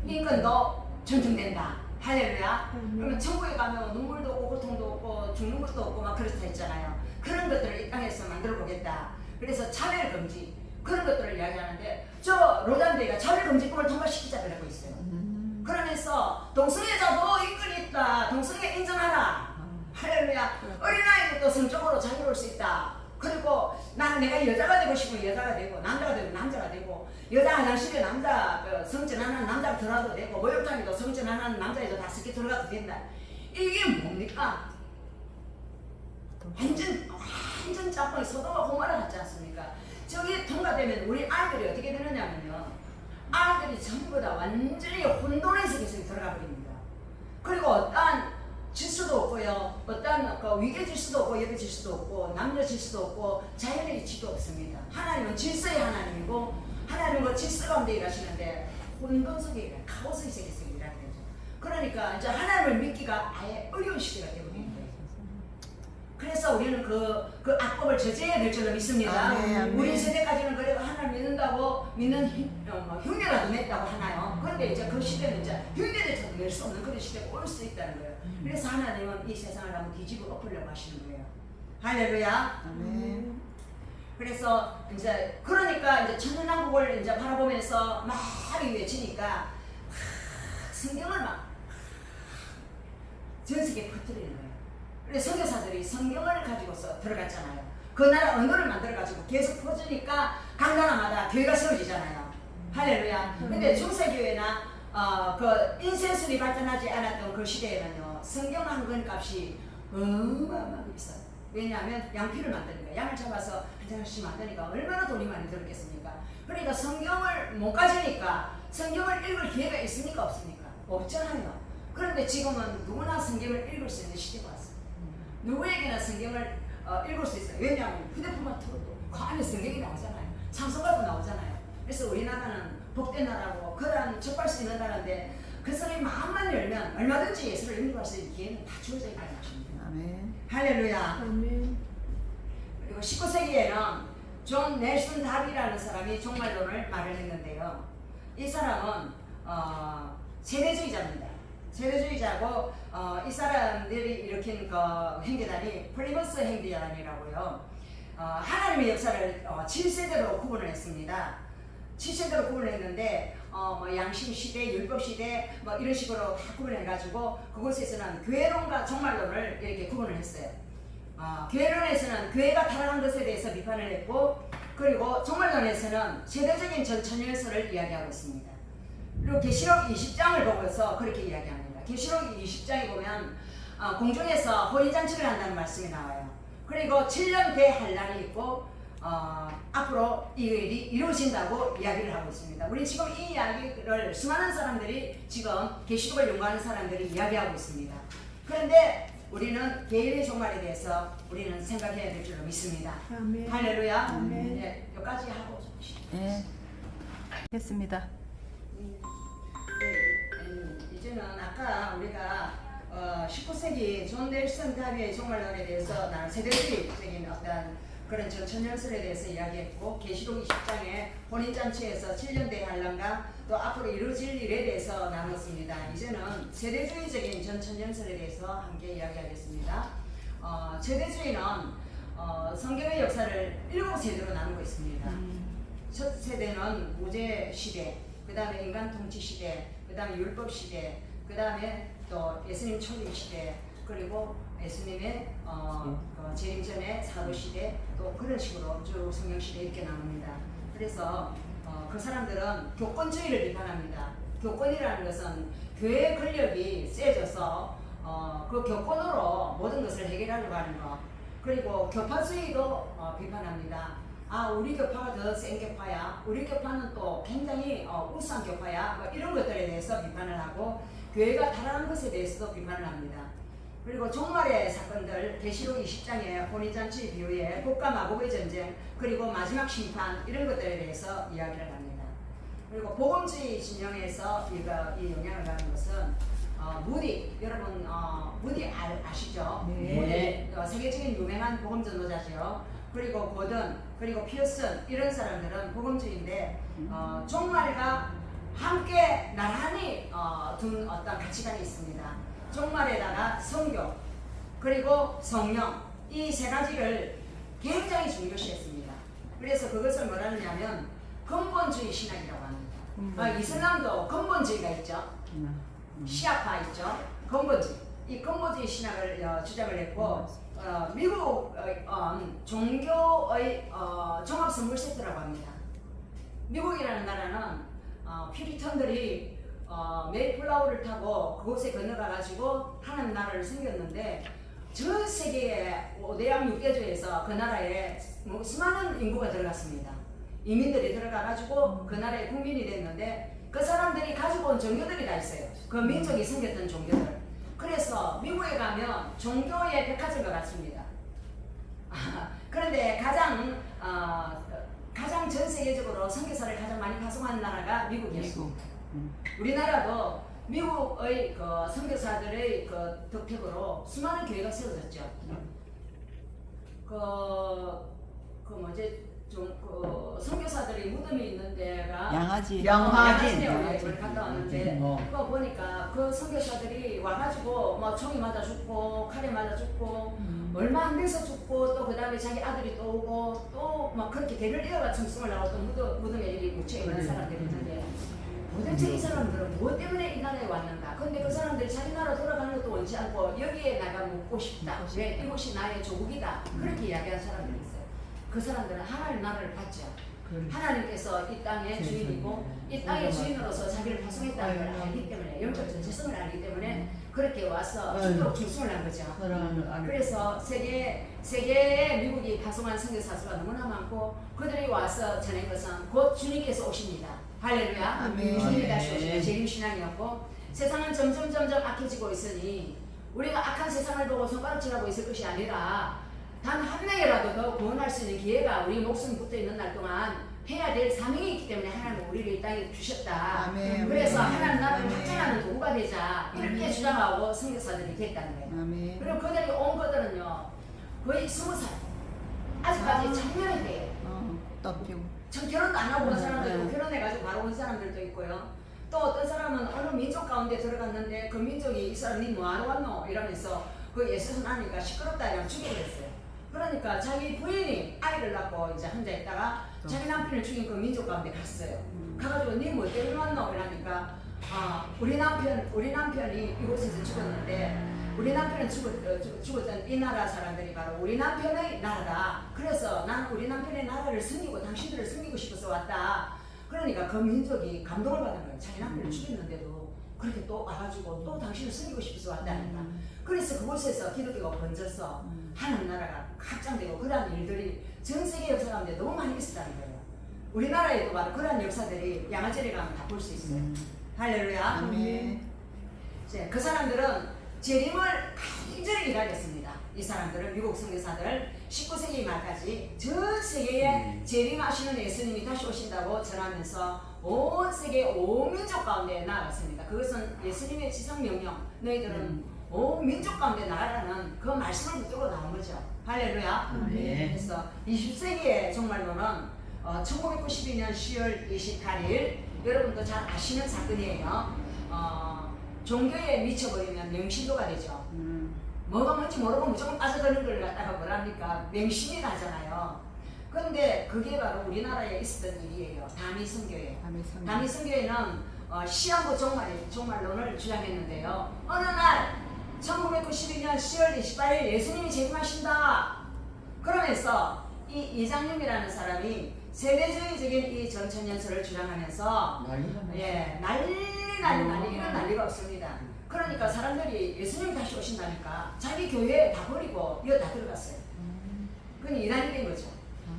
인권도 존중된다. 할렐루야. 그러면 천국에 가면 눈물도 없고 고통도 없고 죽는 것도 없고 막 그렇다 했잖아요. 그런 것들을 이 땅에서 만들어 보겠다. 그래서 차별 금지 그런 것들을 이야기하는데 저 로잔데이가 차별 금지법을 통과시키자 그러고 있어요. 그러면서 동성애자도 인권이 있다. 동성애 인정하라. 할렐루야. 어린아이들도 성적으로 자유로울 수 있다. 그리고 나는 내가 여자가 되고 싶으면 여자가 되고 남자가 되고 남자가 되고 여자 화장실에 남자 성전하는 남자가 들어가도 되고 목욕탕에도 성전하는 남자애도 다 섞여 들어가도 된다. 이게 뭡니까? 완전 짬뽕이 소돔과 고모라 같지 않습니까? 저기 통과되면 우리 아이들이 어떻게 되느냐면요. 아이들이 전부 다 완전히 혼돈의 세계에 들어가 버립니다. 그리고 어떠한 질서도 없고요. 어떤 위계 질서도 없고 예배 질서도 없고 남녀 질서도 없고 자연의 이치도 없습니다. 하나님은 질서의 하나님이고 하나님은 질서 가운데 일하시는데 혼돈 속에 일하는 카오스의 세계에서 일하는 거죠. 그러니까 이제 하나님을 믿기가 아예 어려운 시대가 되고 있는 거예요. 그래서 우리는 그 악법을 저지해야 될 줄로 믿습니다. 아멘. 우리 세대까지는 그래도 하나님 믿는다고 믿는 흉내라도 냈다고 하나요. 그런데 이제 그 시대는 이제 흉내를 낼 수 없는 그런 시대가 올 수 있다는 거예요. 그래서 하나님은 이 세상을 한번 뒤집어 엎으려고 하시는 거예요. 할렐루야. 아멘. 그래서 이제 그러니까 이제 천년왕국을 이제 바라보면서 막 외치니까 성경을 막 전 세계에 퍼뜨리는 거예요. 그래서 선교사들이 성경을 가지고서 들어갔잖아요. 그 나라 언어를 만들어가지고 계속 퍼주니까 각 나라마다 교회가 세워지잖아요. 할렐루야. 근데 중세교회나 그 인쇄술이 발전하지 않았던 그 시대에는요. 성경 한 권 값이 어마어마하게 비싸요. 왜냐하면 양피를 만드는 거예요. 양을 잡아서 한 장씩 만드니까 얼마나 돈이 많이 들었겠습니까? 그러니까 성경을 못 가지니까 성경을 읽을 기회가 있습니까? 없습니까? 없잖아요. 그런데 지금은 누구나 성경을 읽을 수 있는 시대가 왔어요. 누구에게나 성경을 읽을 수 있어요. 왜냐하면 휴대폰만 틀어도 그 안에 성경이 나오잖아요. 찬송가도 나오잖아요. 그래서 우리나라는 복된 나라고 그런 접할 수 있는 나라인데 그 사람이 마음만 열면 얼마든지 예수를 영접할 수 있는 기회는 다 주어져 있다는 것입니다. 아멘. 할렐루야. 아멘. 그리고 19세기에는 존 넬슨 답이라는 사람이 종말론을 말을 했는데요. 이 사람은 세대주의자입니다. 세대주의자고 이 사람들이 일으킨 그 행계단이 플리머스 행계단이라고요. 하나님의 역사를 7세대로 구분을 했습니다. 7세대로 구분을 했는데 뭐 양심 시대, 율법 시대 뭐 이런 식으로 다 구분을 해가지고 그곳에서는 교회론과 종말론을 이렇게 구분을 했어요. 교회론에서는 교회가 타락한 것에 대해서 비판을 했고 그리고 종말론에서는 세대적인 전천열설을 이야기하고 있습니다. 그리고 계시록 20장을 보고서 그렇게 이야기합니다. 계시록 20장에 보면 공중에서 호인잔치를 한다는 말씀이 나와요. 그리고 7년 대환란이 있고 앞으로 이 일이 이루어진다고 이야기를 하고 있습니다. 우리 지금 이 이야기를 수많은 사람들이 지금 계시록을 연구하는 사람들이 이야기하고 있습니다. 그런데 우리는 개인의 종말에 대해서 우리는 생각해야 될 줄로 믿습니다. 아멘. 할렐루야. 아멘. 네, 여기까지 하고 네. 했습니다. 이제는 아까 우리가 19세기 존 넬슨 다비의 종말론에 대해서 나는 세대주의적인 어떤 그런 전천연설에 대해서 이야기했고, 계시록 20장에 혼인잔치에서 7년대 환란과 또 앞으로 이루어질 일에 대해서 나눴습니다. 이제는 세대주의적인 전천연설에 대해서 함께 이야기하겠습니다. 세대주의는 성경의 역사를 7세대로 나누고 있습니다. 첫 세대는 모세 시대, 그 다음에 인간 통치 시대, 그 다음에 율법 시대, 그 다음에 또 예수님 초림 시대, 그리고 예수님의 재림 전의 사도 시대, 또 그런 식으로 쭉 성경 시대 이렇게 나눕니다. 그래서 그 사람들은 교권주의를 비판합니다. 교권이라는 것은 교회의 권력이 세져서 그 교권으로 모든 것을 해결하려고 하는 것, 그리고 교파주의도 비판합니다. 우리 교파가 더 센 교파야, 우리 교파는 또 굉장히 우수한 교파야, 뭐 이런 것들에 대해서 비판을 하고, 교회가 타락한 것에 대해서도 비판을 합니다. 그리고 종말의 사건들, 계시록 20장의 혼인잔치 비유에 복과 마복의 전쟁, 그리고 마지막 심판, 이런 것들에 대해서 이야기를 합니다. 그리고 복음주의 진영에서 이 영향을 받는 것은 무디, 여러분 무디 아시죠? 네. 세계적인 유명한 복음 전도자죠. 그리고 고든, 그리고 피어슨, 이런 사람들은 복음주의인데 종말과 함께 나란히 둔 어떤 가치관이 있습니다. 종말에다가 성교, 그리고 성령, 이 세 가지를 굉장히 중요시했습니다. 그래서 그것을 뭐라 하냐면 근본주의 신학이라고 합니다. 이슬람도 근본주의가 있죠. 시아파 있죠. 근본주의. 이 근본주의 신학을 주장을 했고, 미국 종교의 종합 선물 세트라고 합니다. 미국이라는 나라는 퓨리턴들이 메이플라워를 타고 그곳에 건너가가지고 하나님 나라를 생겼는데, 전 세계의 5대양 6대주에서 그 나라에 수많은 인구가 들어갔습니다. 이민들이 들어가가지고 그 나라의 국민이 됐는데, 그 사람들이 가지고 온 종교들이 다 있어요. 그 민족이 생겼던 종교들. 그래서 미국에 가면 종교의 백화점과 같습니다. 그런데 가장 전 세계적으로 선교사를 가장 많이 파송하는 나라가 미국이었습니다. 우리나라도 미국의 그 선교사들의 그 덕택으로 수많은 교회가 세워졌죠. 선교사들이 무덤이 있는 데가 양아지. 양아지네요. 갔다 왔는데 어. 그거 보니까 그 선교사들이 와가지고 뭐 총이 맞아 죽고 칼에 맞아 죽고 얼마 안 돼서 죽고, 또 그 다음에 자기 아들이 또 오고, 또 막 그렇게 대를 이어가 청승을 하고 또 무덤에 이렇게 묻혀 있는 사람들이 있는데, 도대체 이 사람들은 무엇 때문에 이 나라에 왔는가? 근데 그 사람들이 자기 나라 돌아가는 것도 원치 않고 여기에 내가 묵고 싶다. 왜? 이곳이 나의 조국이다. 그렇게 이야기하는 사람들이 있어요. 그 사람들은 하나님 나라를 받죠. 하나님께서 이 땅의 주인이고 이 땅의 주인으로서 자기를 파송했다는 걸 알기 때문에, 영적 정체성을 알기 때문에 그렇게 와서 죽도록 결승을 한 거죠. 그래서 세계에 미국이 파송한 선교사 수가 너무나 많고, 그들이 와서 전한 것은 곧 주님께서 오십니다. 할렐루야. 아멘. 주님이 다시 오시는 재림신앙이었고, 세상은 점점 악해지고 있으니 우리가 악한 세상을 보고 손가락질하고 있을 것이 아니라 단 한 명이라도 더 구원할 수 있는 기회가 우리 목숨 붙어 있는 날 동안 해야 될 사명이 있기 때문에 하나님은 우리를 이 땅에 주셨다. 아멘. 그래서 아멘. 하나님 나라를 아멘. 확장하는 도구가 되자, 이렇게 주장하고 선교사들이 됐다는 거예요. 아멘. 그리고 그들이 온 것들은요 거의 20살, 아직까지 청년이 돼요. 딱 피고. 결혼도 안 하고 온 네, 사람도 있고, 네. 결혼해가지고 바로 온 사람들도 있고요. 또 어떤 사람은 어느 민족 가운데 들어갔는데 그 민족이 이 사람이 뭐하러 왔노? 이러면서 그 예수는 하니까 시끄럽다 이러면 죽여버렸어요. 그러니까 자기 부인이 아이를 낳고 이제 혼자 있다가 자기 남편을 죽인 그 민족 가운데 갔어요. 가가지고 니 뭐 때문에 왔노? 이러니까 우리 남편이 이곳에서 죽었는데, 우리 남편은 죽었던 이 나라 사람들이 바로 우리 남편의 나라다. 그래서 나는 우리 남편의 나라를 섬기고 당신들을 섬기고 싶어서 왔다. 그러니까 그 민족이 감동을 받은 거예요. 자기 남편을 죽였는데도 그렇게 또 와가지고 또 당신을 섬기고 싶어서 왔다니까. 그래서 그곳에서 기독교가 번져서 하나님 나라가 확장되고, 그러한 일들이 전 세계 역사 가운데 너무 많이 있었다는 거예요. 우리나라에도 바로 그러한 역사들이 양아지에 가면 다 볼 수 있어요. 할렐루야. 아멘. 그 사람들은 재림을 간절히 기다렸습니다. 이 사람들은 미국 선교사들 19세기 말까지 전 세계에 재림하시는 예수님이 다시 오신다고 전하면서 온 세계 온 민족 가운데 나아갔습니다. 그것은 예수님의 지상 명령, 너희들은 온 민족 가운데 나가라는 그 말씀을 붙들고 나온 거죠. 할렐루야. 그래서 20세기의 정말로는 1992년 10월 28일 여러분도 잘 아시는 사건이에요. 종교에 미쳐버리면 명신도가 되죠. 뭐가 뭔지 모르고 무조건 빠져드는 걸 갖다가 뭐랍니까? 맹신이 나잖아요. 그런데 그게 바로 우리나라에 있었던 일이에요. 다미선교예요. 다미선교회는 시한부 종말론을 주장했는데요. 어느 날 1992년 10월 28일 예수님이 재림하신다. 그러면서 이 이장님이라는 사람이 세대주의적인 이 전천연설을 주장하면서 난리 이런 난리가 없습니다. 그러니까 사람들이 예수님 다시 오신다니까 자기 교회 다 버리고 이거 다 들어갔어요. 그건 이단이 된 거죠.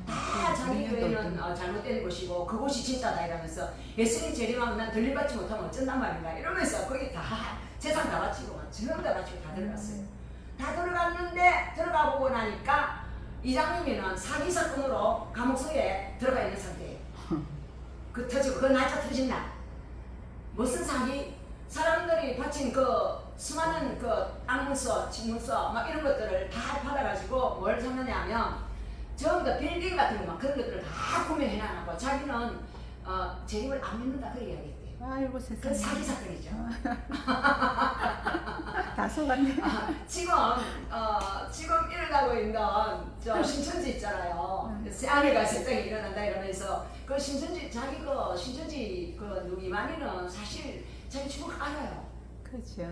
다 자기 교회는 잘못된 곳이고 그곳이 진짜다 이러면서 예수님 재림하면 난 들림받지 못하면 어쩐단 말인가 이러면서 거기 다 재산 다 바치고 전부 다 바치고 다 들어갔어요. 다 들어갔는데 들어가 보고 나니까 이장님이는 사기 사건으로 감옥소에 들어가 있는 상태예요. 그 터지고 그 날짜 터진 날 무슨 사기? 사람들이 바친 그 수많은 그 땅문서, 집문서 막 이런 것들을 다 받아가지고 뭘 샀느냐면 전부 다 빌딩 같은 거 막 그런 것들을 다 구매해놔놓고 자기는 재림을 안 믿는다 그 이야기했대요. 아이고 그 세상에. 사기 사건이죠. 다 속았네. 지금 일어나고 있는 저 신천지 있잖아요. 새하늘과 새 땅이 일어난다 이러면서 그 신천지 자기 그 신천지 그 이만희는 사실 자기 죽을 알아요. 그렇죠.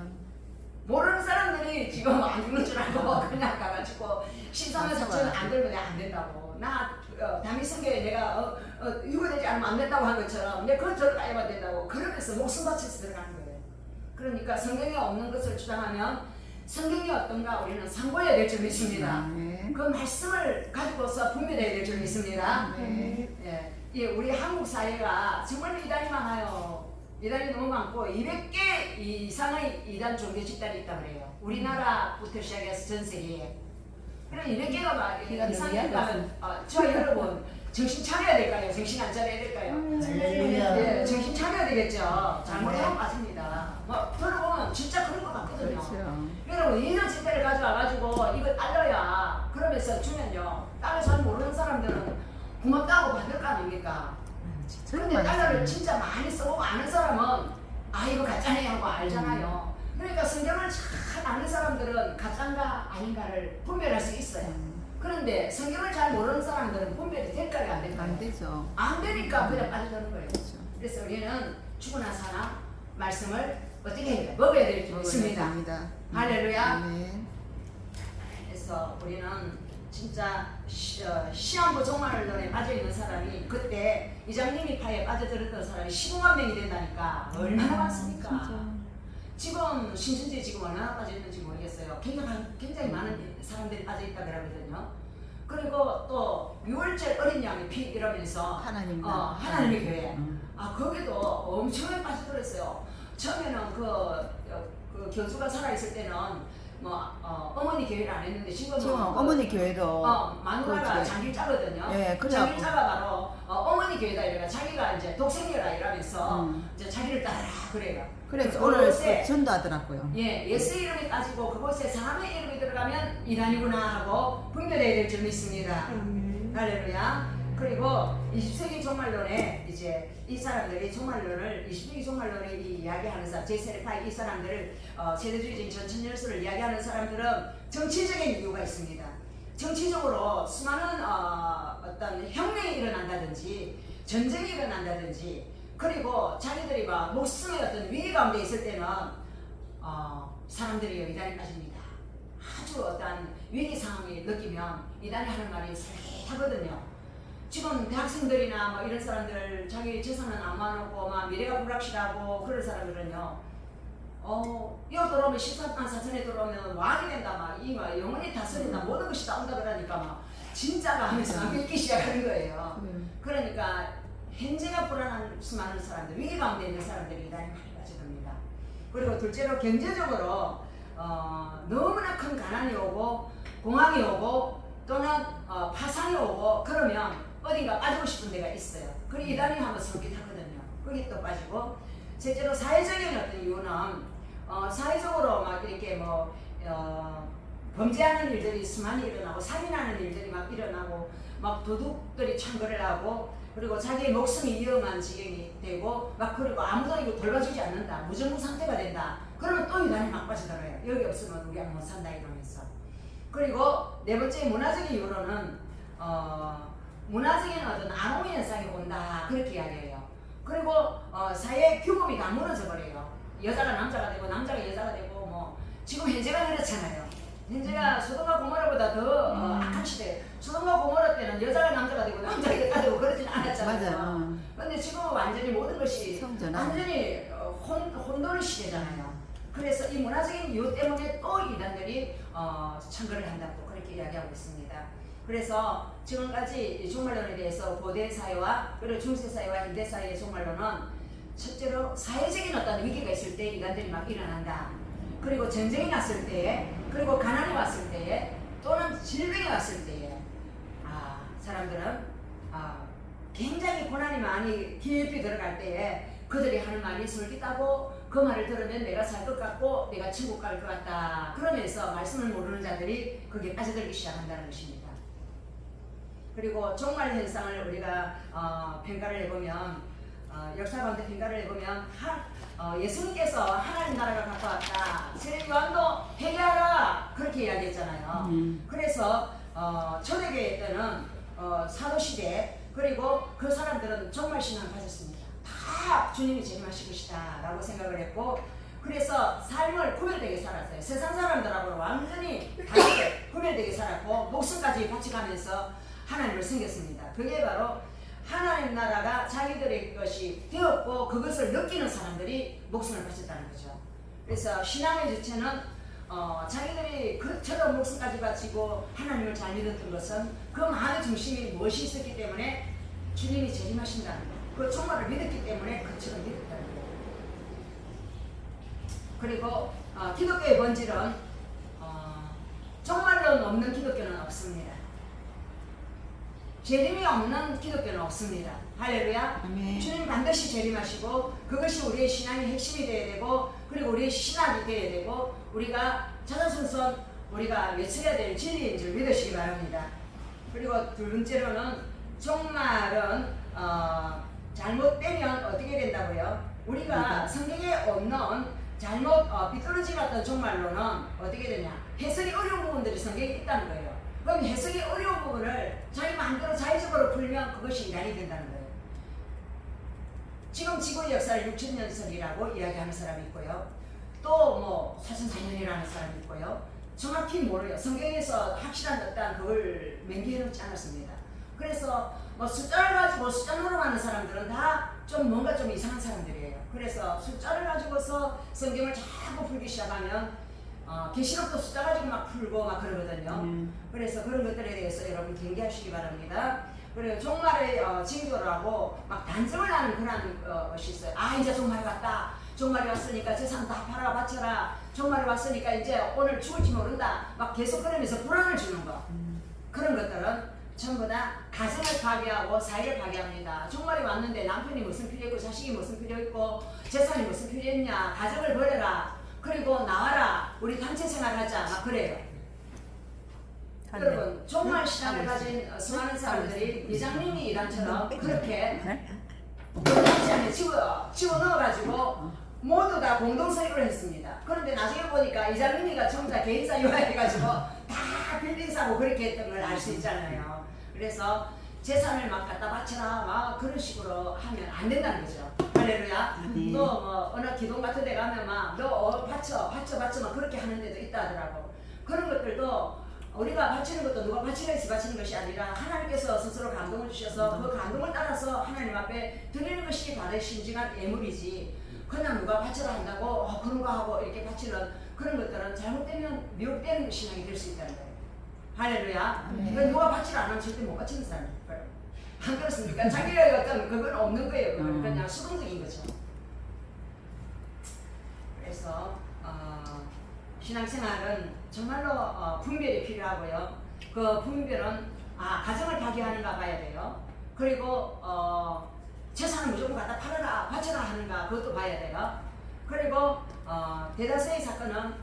모르는 사람들이 지금 안 죽는 줄 알고 그냥 가가지고 신상을 자체는 안 들면 안 된다고. 나 다미성교에 내가 유고되지 않으면 안 된다고 한 것처럼 내가 그걸 들어가야만 된다고 그러면서 목숨 바쳐서 들어가는 거예요. 그러니까 성경에 없는 것을 주장하면 성경이 어떤가 우리는 상고해야 될 줄 믿습니다. 그 말씀을 가지고서 분별해야 될 줄 믿습니다. 예, 우리 한국 사회가 정말 이단이 많아요. 이단이 너무 많고 200개 이상의 이단 종교 집단이 있다 그래요. 우리나라부터 시작해서 전 세계에. 그럼 200개가 막 이상이 가면 저 여러분 정신 차려야 될까요? 정신 안 차려야 될까요? 예, 정신 차려야 되겠죠. 잘못하면 빠집니다. 뭐 들어보면 진짜 그런 것 같거든요. 그렇죠. 여러분 이런 집회를 가져와가지고 이거 알려야 그러면서 주면요. 딸을 잘 모르는 사람들은 고맙다고 받을 거 아닙니까? 그런데 달러를 진짜 많이 써보고 아는 사람은 이거 가짜네 하고 알잖아요. 그러니까 성경을 잘 아는 사람들은 가짜인가 아닌가를 분별할 수 있어요. 그런데 성경을 잘 모르는 사람들은 분별이 될까요 안 될까요? 안 되죠. 안 되니까 그냥 빠져드는 거예요. 그렇죠. 그래서 우리는 죽어난 사람 말씀을 어떻게 해야 먹어야 될 줄 믿습니다. 할렐루야. 아멘. 그래서 우리는 진짜 시한부 종말론에 빠져있는 사람이 그때 이장님이 파에 빠져들었던 사람이 15만 명이 된다니까 얼마나 많습니까? 지금 신천지에 지금 얼마나 빠져있는지 모르겠어요. 굉장히 많은 사람들이 빠져있다 그러거든요. 그리고 또 6월절 어린 양의 피 이러면서 하나님의 교회 거기도 엄청나게 빠져들었어요. 처음에는 그 교주가 살아있을 때는 어머니 교회를 안 했는데 지금은 어머니 교회도 마누라가 장길 짜거든요. 예, 장길 짜가 바로 어머니 교회다 이래가 자기가 이제 독생녀라 이러면서 이제 자기를 따라 그래요. 그래서 오늘 전도하더라고요. 예수 이름이 따지고 그곳에 사람의 이름이 들어가면 이단이구나 하고 분별해야 될 줄 믿습니다. 할렐루야. 그리고 20세기 종말론에 이제 이 사람들이 종말론을 20세기 종말론을 이야기하는 사람, 제세례파 이 사람들을 세대주의적인 전천연설을 이야기하는 사람들은 정치적인 이유가 있습니다. 정치적으로 수많은 어떤 혁명이 일어난다든지 전쟁이 일어난다든지 그리고 자기들이 막 목숨의 어떤 위기 가운데 있을 때는 사람들이 이단에 빠집니다. 아주 어떤 위기 상황이 느끼면 이단이 하는 말이 슬깃하거든요. 지금 대학생들이나 뭐 이런 사람들 자기 재산은 안 모아놓고 막 미래가 불확실하고 그런 사람들은요. 이거 들어오면 13만 4천에 들어오면 왕이 된다 막 영원히 다스린다 모든 것이 다 온다 그러니까 막 진짜가 하면서 막 믿기 시작하는 거예요. 그러니까 현재가 불안한 수많은 사람들 위기 가운데 있는 사람들이 이단에 많이 빠져듭니다. 그리고 둘째로 경제적으로 너무나 큰 가난이 오고 공황이 오고 또는 파상이 오고 그러면 어딘가 빠지고 싶은 데가 있어요. 그리고 이단이 하면 솔깃하거든요. 거기 또 빠지고 실제로 사회적인 어떤 이유는 사회적으로 막 이렇게 뭐 범죄하는 일들이 수많이 일어나고 살인하는 일들이 막 일어나고 막 도둑들이 창궐을 하고 그리고 자기의 목숨이 위험한 지경이 되고 막 그리고 아무도 이거 돌봐주지 않는다 무정부 상태가 된다 그러면 또 이단이 막 빠지더라고요. 여기 없으면 우리 못 산다 이러면서. 그리고 네 번째 문화적인 이유로는 문화적인 어떤 암호 현상이 온다 그렇게 이야기해요. 그리고 사회 규범이 다 무너져 버려요. 여자가 남자가 되고 남자가 여자가 되고 뭐 지금 현재가 그렇잖아요. 현재가 소돔과 고모라보다 더 악한 시대. 소돔과 고모라 때는 여자가 남자가 되고 남자가 여자가 되고 그러진 않았잖아요. 맞아. 근데 지금은 완전히 모든 것이 성전환. 완전히 혼돈의 시대잖아요. 그래서 이 문화적인 이유 때문에 또 이단들이 창궐을 한다고 그렇게 이야기하고 있습니다. 그래서 지금까지 이 종말론에 대해서 고대 사회와 그리고 중세 사회와 현대 사회의 종말론은 첫째로 사회적인 어떤 위기가 있을 때 이단들이 막 일어난다. 그리고 전쟁이 났을 때에 그리고 가난이 왔을 때에 또는 질병이 왔을 때에 사람들은 굉장히 고난이 많이 깊이 들어갈 때에 그들이 하는 말이 솔깃하고 그 말을 들으면 내가 살 것 같고 내가 천국 갈 것 같다 그러면서 말씀을 모르는 자들이 거기에 빠져들기 시작한다는 것입니다. 그리고 종말 현상을 우리가 평가를 해보면 역사 가운데 평가를 해보면 예수님께서 하나님 나라가 가까웠다. 세례 요한도 회개하라 그렇게 이야기했잖아요. 그래서 초대교회 때는 사도시대 그리고 그 사람들은 종말 신앙을 가졌습니다. 다 주님이 재림하실 것이다 라고 생각을 했고 그래서 삶을 구별되게 살았어요. 세상 사람들하고는 완전히 다르게 구별되게 살았고 목숨까지 바쳐가면서 하나님을 섬겼습니다. 그게 바로 하나님 나라가 자기들의 것이 되었고 그것을 느끼는 사람들이 목숨을 바쳤다는 거죠. 그래서 신앙의 주체는 자기들이 그처럼 목숨까지 바치고 하나님을 잘 믿었던 것은 그 마음의 중심이 무엇이 있었기 때문에 주님이 재림하신다는 것, 그 종말을 믿었기 때문에 그처럼 믿었다는 거예요. 그리고 기독교의 본질은 종말론 없는 기독교는 없습니다. 재림이 없는 기독교는 없습니다. 할렐루야. 아멘. 주님 반드시 재림하시고 그것이 우리의 신앙의 핵심이 되어야 되고 그리고 우리의 신학이 되어야 되고 우리가 자자손손 우리가 외쳐야 될 진리인 줄 믿으시기 바랍니다. 그리고 두 번째로는 종말은 잘못되면 어떻게 된다고요? 우리가 성경에 없는 잘못 비뚤어진 같은 종말로는 어떻게 되냐? 해석이 어려운 부분들이 성경에 있다는 거예요. 그럼 해석이 어려운 부분을 자기 마음대로 자의적으로 풀면 그것이 인간이 된다는 거예요. 지금 지구의 역사를 6,000년설이라고 이야기하는 사람이 있고요. 또 뭐 4,400년이라는 사람이 있고요. 정확히 모르요. 성경에서 확실한 어떤 그걸 명기해 놓지 않았습니다. 그래서 뭐 숫자를 가지고 숫자 노름하는 사람들은 다 좀 뭔가 좀 이상한 사람들이에요. 그래서 숫자를 가지고서 성경을 자꾸 풀기 시작하면 계시록도 숫자 가지고 막 풀고 막 그러거든요. 그래서 그런 것들에 대해서 여러분 경계하시기 바랍니다. 그리고 종말의 징조를 하고 막 단정을 하는 그런 것이 있어요. 이제 종말이 왔다. 종말이 왔으니까 재산 다 팔아 바쳐라. 종말이 왔으니까 이제 오늘 죽을지 모른다. 막 계속 그러면서 불안을 주는 거. 그런 것들은 전부 다 가정을 파괴하고 사회를 파괴합니다. 종말이 왔는데 남편이 무슨 필요 있고 자식이 무슨 필요 있고 재산이 무슨 필요 있냐. 가정을 버려라. 그리고 나와라. 우리 단체 생활하자. 막 그래요. 여러분 종말 신앙을 가진 수많은 사람들이 이장님이 이단처럼 그렇게 단체 안에 집어넣어가지고 모두 다 공동서익을 했습니다. 그런데 나중에 보니까 이장님이가 전부 다 개인사 유학해가지고 다 빌딩 사고 그렇게 했던 걸 알 수 있잖아요. 그래서 재산을 막 갖다 바쳐라 막 그런 식으로 하면 안 된다는 거죠. 할렐루야. 또 뭐 어느 기동 같은 데 가면 막 너 바쳐 막 그렇게 하는 데도 있다 하더라고. 그런 것들도 우리가 바치는 것도 누가 바치라 해서 바치는 것이 아니라 하나님께서 스스로 감동을 주셔서 그 감동을 따라서 하나님 앞에 드리는 것이 바로 신중한 예물이지 그냥 누가 바치라 한다고 그런 거 하고 이렇게 바치는 그런 것들은 잘못되면 미혹되는 신앙이 될 수 있다는 거예요. 할렐루야. 그러니까 누가 바치라 안 하면 절대 못 바치는 사람일 거예요. 안 그렇습니까? 자기의 어떤 그건 없는 거예요. 그냥 수동적인 거죠. 그래서 신앙생활은 정말로 분별이 필요하고요. 그 분별은 가정을 파괴하는가 봐야 돼요. 그리고 재산을 무조건 갖다 팔아라 바쳐라 하는가 그것도 봐야 돼요. 그리고 대다수의 사건은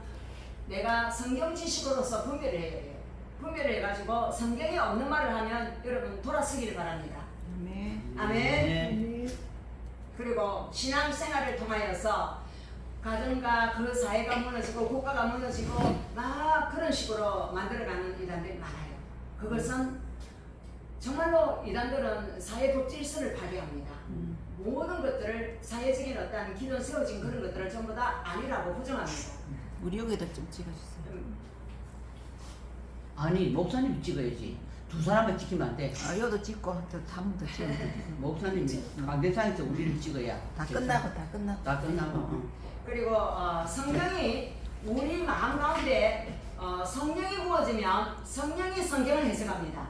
내가 성경 지식으로서 분별을 해야 돼요. 분별을 해가지고 성경에 없는 말을 하면 여러분 돌아서기를 바랍니다. 아멘. 아멘. 그리고 신앙생활을 통하여서 가정과 그 사회가 무너지고 국가가 무너지고 막 그런 식으로 만들어가는 이단들이 많아요. 그것은 정말로 이단들은 사회 법질서를 파괴합니다. 모든 것들을 사회적인 어떤 기존 세워진 그런 것들을 전부 다 아니라고 부정합니다. 우리 여기도 좀 찍어주세요. 아니 목사님이 찍어야지. 두 사람만 찍히면 안 돼. 여도 찍고 한번더 찍어. 목사님이 강대상에서 우리를 찍어야. 다 끝나고 다 끝나고. 다 끝나고. 그리고 성경이 우리 마음 가운데 성령이 부어지면 성령이 성경을 해석합니다.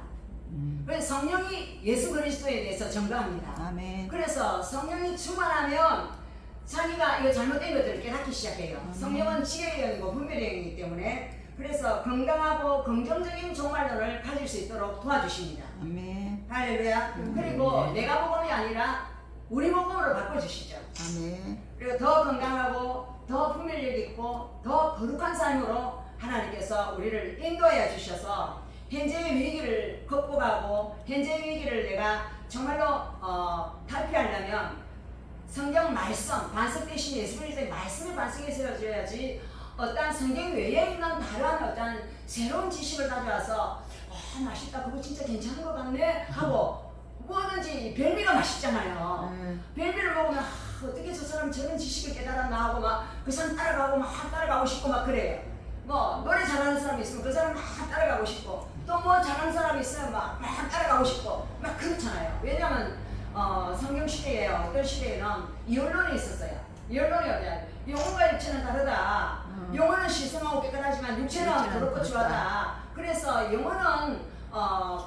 그래서 성령이 예수 그리스도에 대해서 증거합니다. 아멘. 그래서 성령이 충만하면 자기가 이거 잘못된 것들을 깨닫기 시작해요. 성령은 지혜의 영이고 분별의 영이기 때문에 그래서 건강하고 긍정적인 종말론을 가질 수 있도록 도와주십니다. 아멘. 할렐루야. 그리고 내가 복음이 아니라 우리 복음으로 바꿔주시죠. 아멘. 그리고 더 건강하고 더 분별력 있고 더 거룩한 삶으로 하나님께서 우리를 인도해 주셔서 현재의 위기를 극복하고 현재의 위기를 내가 정말로 탈피하려면 성경 말씀, 반석 대신 예수 그리스도의 말씀을 반석에 세워줘야지 어떤 성경 외에 있는 다른 어떤 새로운 지식을 가져와서 맛있다 그거 진짜 괜찮은 것 같네 하고 뭐든지 별미가 맛있잖아요. 별미를 먹으면 어떻게 저 사람 저런 지식을 깨달았나 하고 막 그 사람 따라가고 막 따라가고 싶고 막 그래요. 뭐 노래 잘하는 사람이 있으면 그 사람 막 따라가고 싶고 또 뭐 잘하는 사람이 있으면 막 따라가고 싶고 막 그렇잖아요. 왜냐면 성경 시대에 어떤 시대에는 이언론이 있었어요. 이언론이 어디야? 영혼과 육체는 다르다. 영혼은 신성하고 깨끗하지만 육체는 더럽고 추하다. 그래서 영혼은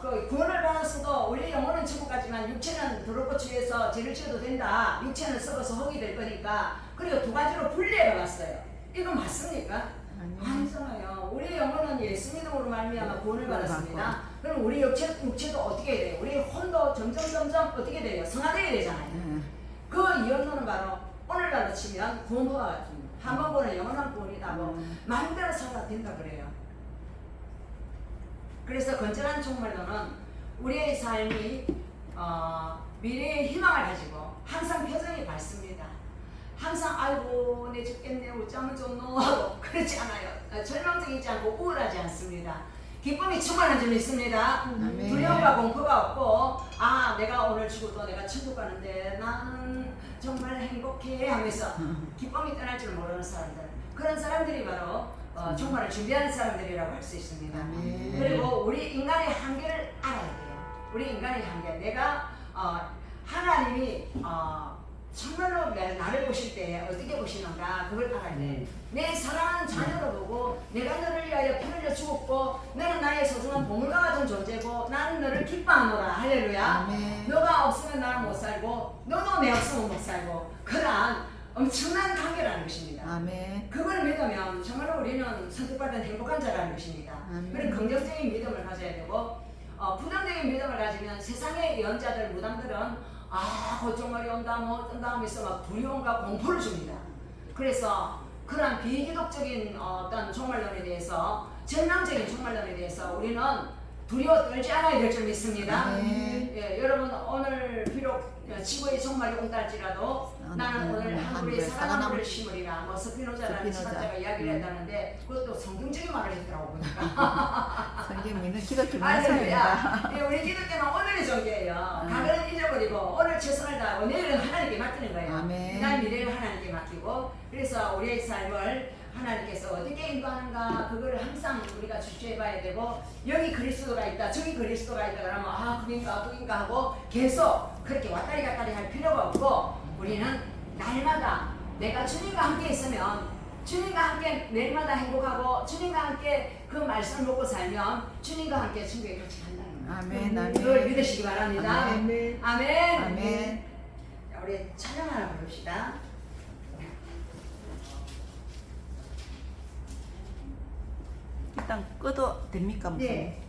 그 구원을 받았어도 우리 영혼은 천국 가지만 육체는 더럽고 추해서 죄를 지어도 된다. 육체는 썩어서 흙이 될 거니까. 그리고 두 가지로 분리해 봤어요. 이거 맞습니까? 아니잖아요. 우리 영혼은 예수 믿음으로 말미암아 구원을 받았습니다. 그럼 우리 육체도 어떻게 돼요? 우리 혼도 점점 어떻게 돼요? 성화되어야 되잖아요. 그 이언론은 바로 오늘날로 치면 구원과 같습니다. 한 번 보는 영원한 구원이라고 마음대로 살아도 된다 그래요. 그래서 건전한 종말론은 우리의 삶이 미래의 희망을 가지고 항상 표정이 밝습니다. 항상 아이고 내 죽겠네 어쩌면 좋노 하고 그렇지 않아요. 절망적이지 않고 우울하지 않습니다. 기쁨이 충만한 점이 있습니다. 두려움과 공포가 없고 내가 오늘 죽어도 내가 천국 가는데 나는 정말 행복해 하면서 기쁨이 떠날 줄 모르는 사람들, 그런 사람들이 바로 종말을 준비하는 사람들이라고 할 수 있습니다. 그리고 우리 인간의 한계를 알아야 돼요. 우리 인간의 한계, 내가 하나님이 정말로 나를 보실 때 어떻게 보시는가 그걸 알아야 돼. 내 사랑하는 자녀로 보고 내가 너를 위하여 피 흘려 죽었고 너는 나의 소중한 보물과 같은 존재고 나는 너를 기뻐하노라. 할렐루야. 아멘. 너가 없으면 나는 못 살고 너도 내 없으면 못 살고 그러한 엄청난 관계라는 것입니다. 아멘. 그걸 믿으면 정말로 우리는 선택받은 행복한 자라는 것입니다. 그런 긍정적인 믿음을 가져야 되고 부정적인 믿음을 가지면 세상의 예언자들 무당들은 고종말이 온다 뭐 어떤다 하면서 막 두려움과 공포를 줍니다. 그래서 그러한 비기독적인 어떤 종말론에 대해서 절망적인 종말론에 대해서 우리는 두려워 떨지 않아야 될 줄 믿습니다. 예, 여러분 오늘 비록 지구의 종말이 온다 할지라도 나는 오늘 한국의 사랑나무를 심으리라. 뭐 스피노자라는 신학자가 이야기를 했다는데 그것도 성경적인 말을 했더라고 보니까. 성경 믿는 기독교 할렐루야. 예, 우리 기독교는 오늘의 종교예요. 과거는 잊어버리고 오늘 최선을 다하고 내일은 하나님께 맡기는 거예요. 아멘. 날 미래를 하나님께 맡기고 그래서 우리의 삶을 하나님께서 어떻게 인도하는가 그거를 항상 우리가 주시해 봐야 되고 여기 그리스도가 있다 저기 그리스도가 있다 그러면 그긴가 하고 계속 그렇게 왔다리 갔다리 할 필요가 없고 우리는 날마다 내가 주님과 함께 있으면 주님과 함께 내일마다 행복하고 주님과 함께 그 말씀을 먹고 살면 주님과 함께 천국에 같이 간다는 거예요. 아멘. 아멘. 그걸 믿으시기 바랍니다. 아멘. 아멘. 아멘. 자, 우리 찬양 하나 부릅시다. 일단 끄도 됩니까? 목사님? 네.